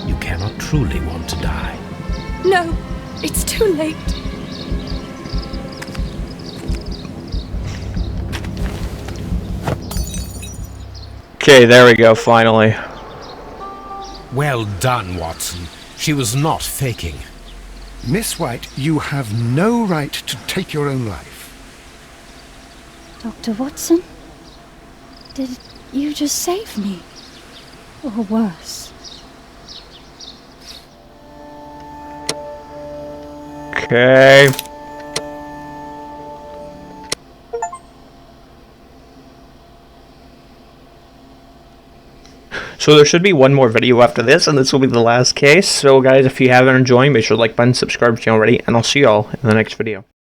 You cannot truly want to die. No, it's too late. Okay, there we go, finally. Well done, Watson. She was not faking. Miss White, you have no right to take your own life. Dr. Watson? Did you just save me? Or worse? Okay. So there should be one more video after this, and this will be the last case. So guys, if you haven't enjoyed, make sure to like button, subscribe if you haven't already, and I'll see y'all in the next video.